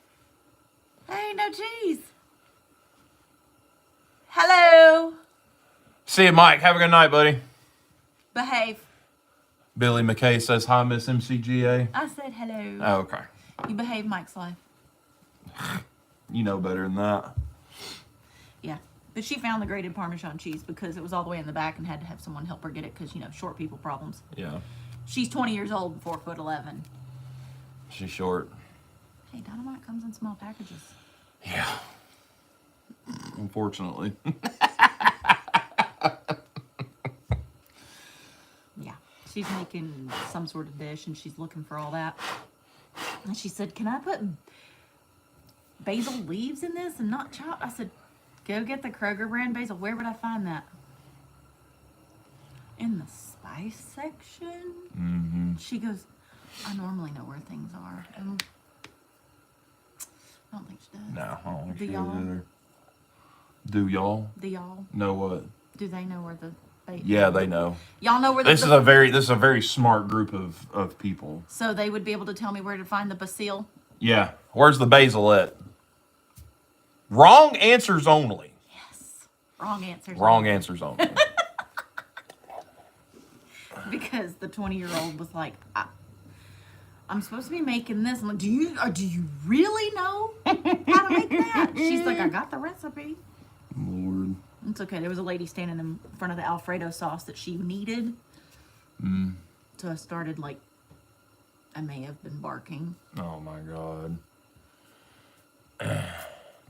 there ain't no cheese. Hello. See you, Mike. Have a good night, buddy. Behave. Billy McKay says hi, Miss MCGA. I said hello. Oh, okay. You behave, Mike's life. You know better than that. Yeah. But she found the grated Parmesan cheese because it was all the way in the back and had to have someone help her get it because, you know, short people problems. Yeah. She's 20 years old and 4'11". She's short. Hey, dynamite comes in small packages. Yeah. Unfortunately. Yeah. She's making some sort of dish and she's looking for all that. And she said, can I put basil leaves in this and not chop? I said, go get the Kroger brand basil. Where would I find that? In the spice section? Mm-hmm. She goes, I normally know where things are. I don't think she does. No, I don't think Do she y'all? does either. Do y'all Do y'all? know what? Do they know where the Yeah, they know. Y'all know where the This is a very smart group of people. So they would be able to tell me where to find the basil? Yeah. Where's the basil at? Wrong answers only. Yes. Wrong answers. Wrong answers only. Because the 20-year-old was like, I'm supposed to be making this. I'm like, do you really know how to make that? She's like, I got the recipe. Lord. It's okay. There was a lady standing in front of the Alfredo sauce that she needed. So I started like, I may have been barking. Oh my God.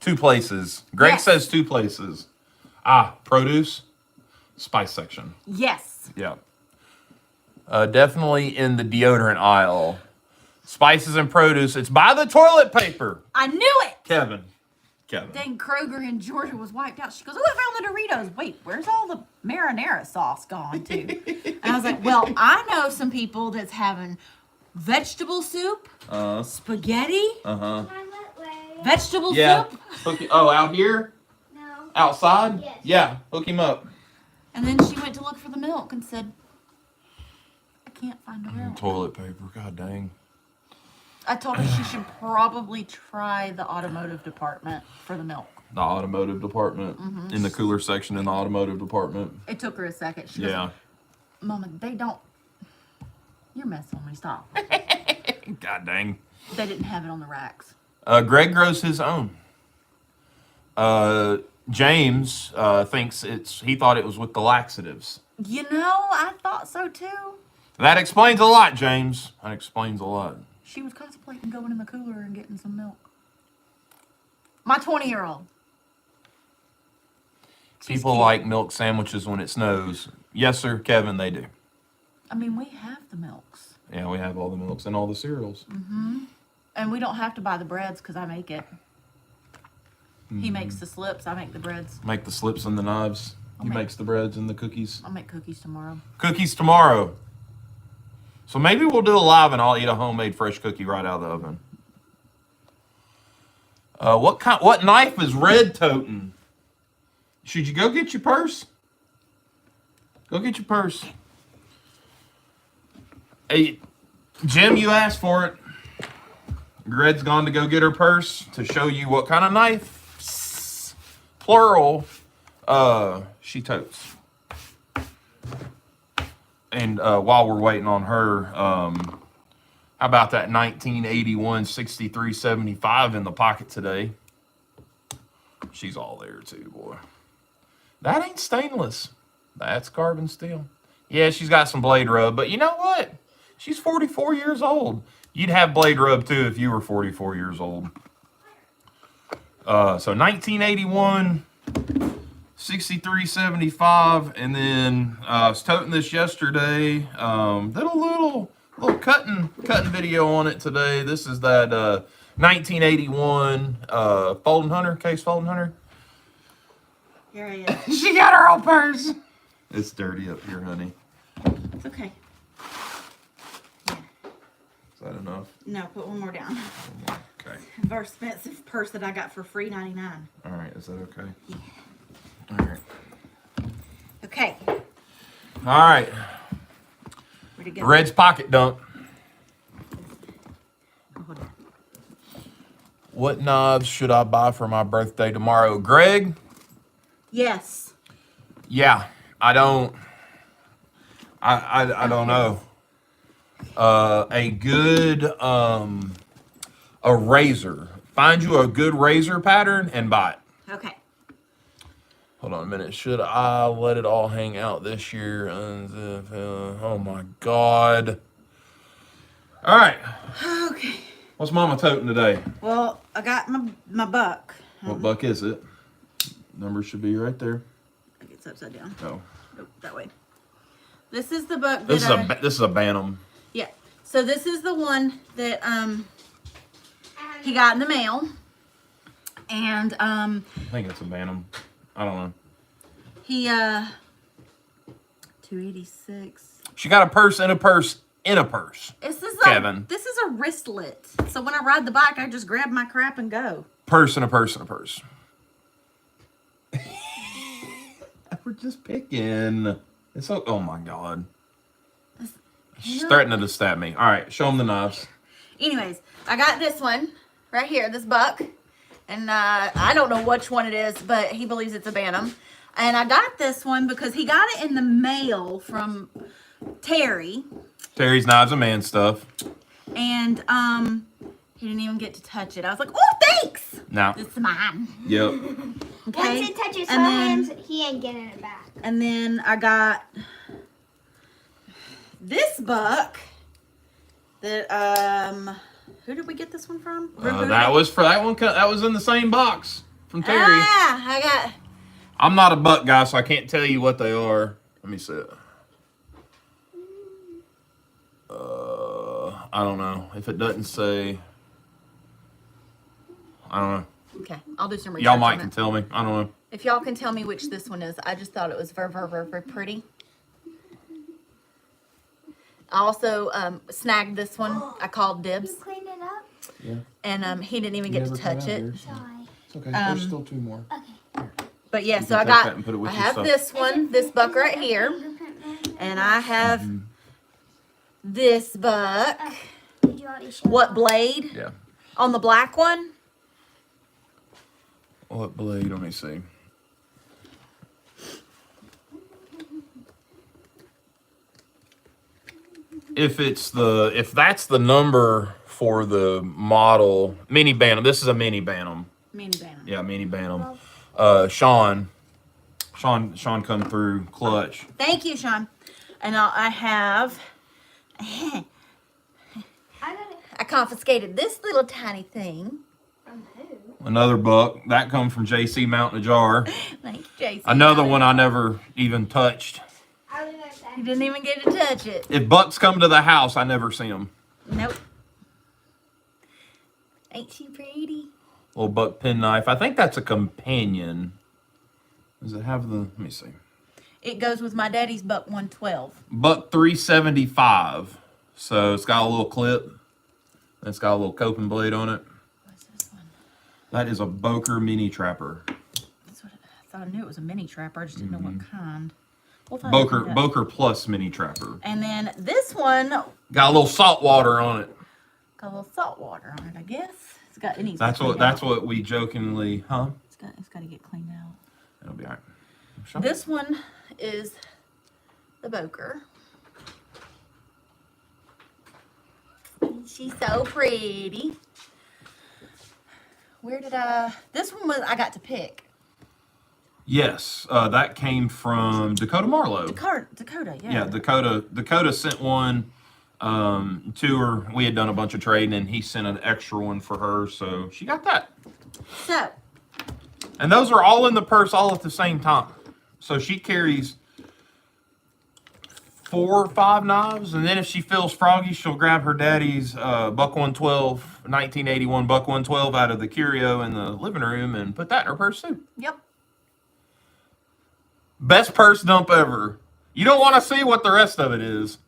2 places. Greg Yes. says 2 places. Produce, spice section. Yes. Yeah. Definitely in the deodorant aisle. Spices and produce. It's by the toilet paper. I knew it. Kevin. Dang, Kroger in Georgia was wiped out. She goes, oh, I found the Doritos. Wait, where's all the marinara sauce gone to? And I was like, well, I know some people that's having vegetable soup, spaghetti, vegetable soup. Out here? No. Outside? Yes. Yeah. Hook him up. And then she went to look for the milk and said, I can't find the milk. Toilet paper. God dang. I told her she should probably try the automotive department for the milk. The automotive department. In the cooler section in the automotive department. It took her a second. She goes, Mama, they don't. You're messing with me. Stop. God dang. They didn't have it on the racks. Greg grows his own. James thinks he thought it was with the laxatives. You know, I thought so too. That explains a lot, James. That explains a lot. She was contemplating going in the cooler and getting some milk. My 20-year-old. People like milk sandwiches when it snows. Yes, sir, Kevin, they do. I mean, we have the milks. Yeah, we have all the milks and all the cereals. And we don't have to buy the breads because I make it. He makes the slips. I make the breads. Make the slips and the knives. He make- makes the breads and the cookies. I'll make cookies tomorrow. Cookies tomorrow. So maybe we'll do a live and I'll eat a homemade fresh cookie right out of the oven. What knife is Red toting? Should you go get your purse? Go get your purse. Hey, Jim, you asked for it. Red's gone to go get her purse to show you what kind of knife, plural, she totes. And while we're waiting on her, how about that 1981 6375 in the pocket today? She's all there too, boy. That ain't stainless. That's carbon steel. Yeah, she's got some blade rub, but you know what? She's 44 years old. You'd have blade rub too if you were 44 years old. So 1981, 6375, and then I was toting this yesterday. Did a little cutting video on it today. This is that 1981 folding hunter, case folding hunter. Here I am. She got her own purse. It's dirty up here, honey. It's okay. Is that enough? No, put one more down. Okay. Our expensive purse that I got for free $99. All right. Is that okay? Yeah. All right. Okay. All right. Where'd it go? Red's pocket dump. Hold on. What knives should I buy for my birthday tomorrow? Greg, Yes. Yeah, I don't know. A good a razor. Find you a good razor pattern and buy it. Okay. Hold on a minute. Should I let it all hang out this year? Oh my God. All right. Okay. What's Mama toting today? Well, I got my buck. What buck is it? Number should be right there. It's upside down. Oh. Nope, that way. This is the buck that This is a Bantam. Yeah. So this is the one that he got in the mail. And I think it's a Bantam. I don't know. he 286. She got a purse in a purse in a purse. This is Kevin. This is a wristlet. So when I ride the bike, I just grab my crap and go. Purse in a purse in a purse. We're just picking. It's so. Oh my God. She's threatening to stab me. All right, show them the knives. Anyways, I got this one right here, this buck. And I don't know which one it is, but he believes it's a Bantam. And I got this one because he got it in the mail from Terry. Terry's Knives and Man Stuff. And he didn't even get to touch it. I was like, oh, thanks. No. This is mine. Yep. Okay. Once it touches And her then- hands, he ain't getting it back. And then I got this buck that who did we get this one from? That was for that one. That was in the same box from Terry. I got. I'm not a buck guy, so I can't tell you what they are. Let me see it. I don't know. If it doesn't say, I don't know. Okay, I'll do some research. Y'all might on can it. tell me. I don't know. If y'all can tell me which this one is, I just thought it was very, very, very, very pretty. I also snagged this one. I called dibs, You clean it up? Yeah. And he didn't even get to touch it. Sorry. It's okay. There's still two more. Okay. But yeah, You so I can take that got. and put it with I your have stuff. this one, this buck right here, and I have this buck. Did you already show What off? blade? Yeah. On the black one. What blade? Let me see. If that's the number for the model mini Bantam, this is a mini Bantam. Mini Bantam. Yeah, mini Bantam. Sean come through clutch. Thank you, Sean. And I have. I got it I confiscated this little tiny thing. from who? Another buck that come from JC Mountain Jar. Thanks, Jason. Another one I never even touched. I was like that. You didn't even get to touch it. If bucks come to the house, I never see them. Nope. Ain't she pretty? Little buck penknife. I think that's a companion. Does it have the? Let me see. It goes with my daddy's buck 112. Buck 375. So it's got a little clip. It's got a little coping blade on it. What's this one? That is a Boker mini trapper. That's what I thought. I knew it was a mini trapper. I just didn't know what kind. We'll find Boker out. Boker Plus mini trapper. And then this one Got a little salt water on it. got a little salt water on it, I guess. It's got. It needs. That's to what. clean That's out. what we jokingly, huh? It's got to get cleaned out. It'll be all right. Show. This one is the Boker. She's so pretty. Where did I? This one was I got to pick. Yes, that came from Dakota Marlowe. Dakota, yeah. Yeah, Dakota sent one to her. We had done a bunch of trading, and he sent an extra one for her, so she got that. So And those are all in the purse, all at the same time. So she carries 4 or 5 knives, and then if she feels froggy, she'll grab her daddy's Buck 112, 1981 Buck 112 out of the curio in the living room and put that in her purse too. yep. Best purse dump ever. You don't want to see what the rest of it is.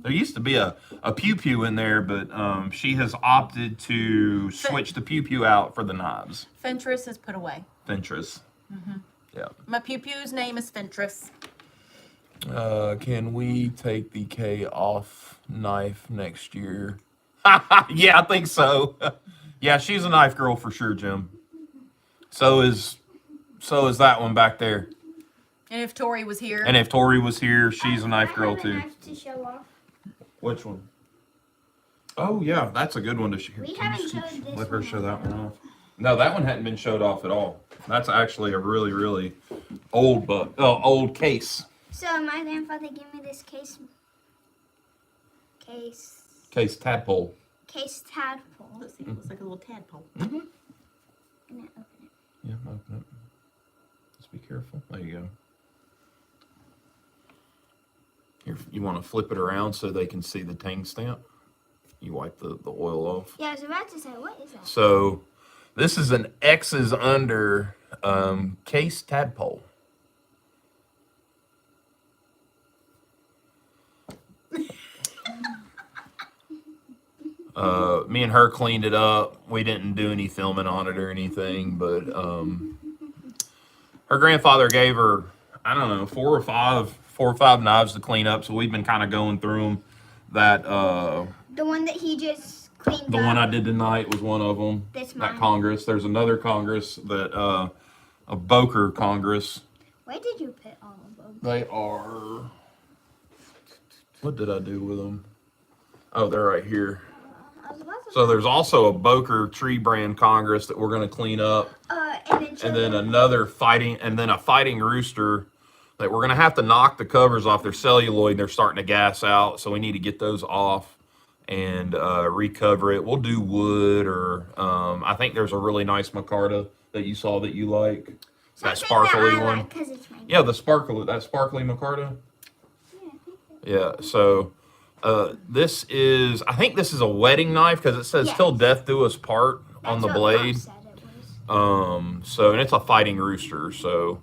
There used to be a pew pew in there, but she has opted to switch the pew pew out for the knives. Fentress is put away. Fentress. Yeah. My pew pew's name is Fentress. Can we take the K off knife next year? Yeah, I think so. Yeah, she's a knife girl for sure, Jim. So is So is that one back there. And if Tori was here. And if Tori was here, she's a knife I girl have a too. knife to show off. Which one? Oh yeah, that's a good one to show. We Can you haven't just showed this let her one show that off. one off. No, that one hadn't been showed off at all. That's actually a really, really old old case. So my grandfather gave me this case Case tadpole. tadpole. Let's see, it looks like a little tadpole. Mm-hmm. And I open it. Yeah, open it. Just be careful. There you go. Here, you want to flip it around so they can see the tang stamp. You wipe the oil off. Yeah, I was about to say, what is that? So this is an X's under case tadpole. Me and her cleaned it up. We didn't do any filming on it or anything, but her grandfather gave her, I don't know, four or five knives to clean up. So we've been kind of going through them. That The one that he just cleaned the up. one I did tonight was one of them. That's That mine. Congress. There's another Congress that a Boker Congress. Where did you put all of them? They are. What did I do with them? Oh, they're right here. I was about to So there's also a Boker tree brand Congress that we're going to clean up, and then and then a fighting rooster that we're going to have to knock the covers off. They're celluloid. They're starting to gas out, so we need to get those off and recover it. We'll do wood, or I think there's a really nice micarta that you saw that you like. That sparkly one. Like 'cause it's my Yeah, that sparkly micarta. Yeah, I think that- Yeah, so I think this is a wedding knife because it says Yes. till death do us part on that's the what blade. Mom said it was. So and it's a fighting rooster, so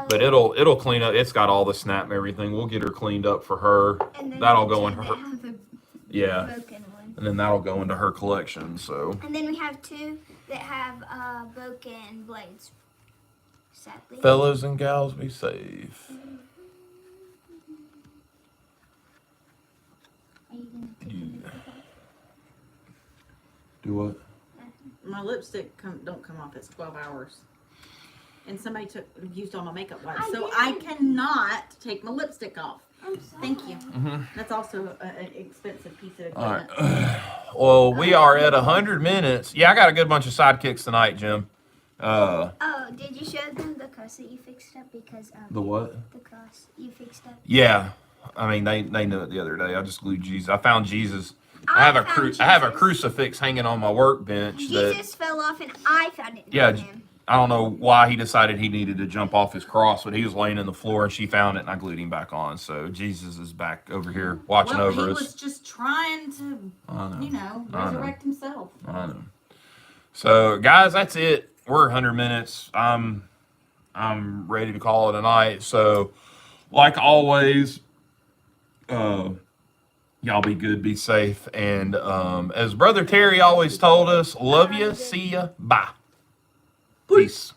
but Uh, it'll clean up. It's got all the snap and everything. We'll get her cleaned up for her. and then That'll the go in two her. that have a Yeah, broken one. and then that'll go into her collection. So And then we have two that have broken blades. Sadly. fellas and gals, be safe. Are you gonna take You- them? Do what? My lipstick don't come off. It's 12 hours. And somebody used all my makeup wipes. I So did. I cannot take my lipstick off. I'm sorry. Thank you. Mm-hmm. That's also an expensive piece of All equipment. right. Well, we are at 100 minutes. Yeah, I got a good bunch of sidekicks tonight, Jim. Oh, did you show them the cross that you fixed up? Because The what? the cross you fixed up. Yeah, I mean they knew it the other day. I just glued Jesus. I found Jesus. I have a found Jesus. crucifix hanging on my workbench that Jesus fell off and I found it. Yeah, not him. I don't know why he decided he needed to jump off his cross, but he was laying in the floor and she found it and I glued him back on. So Jesus is back over here watching Well, over he us. was just trying to, I know. you know, I know. resurrect himself. I know. So guys, that's it. We're 100 minutes. I'm ready to call it a night. So like always, y'all be good, be safe, and as Brother Terry always told us, love you, see ya, bye. Peace.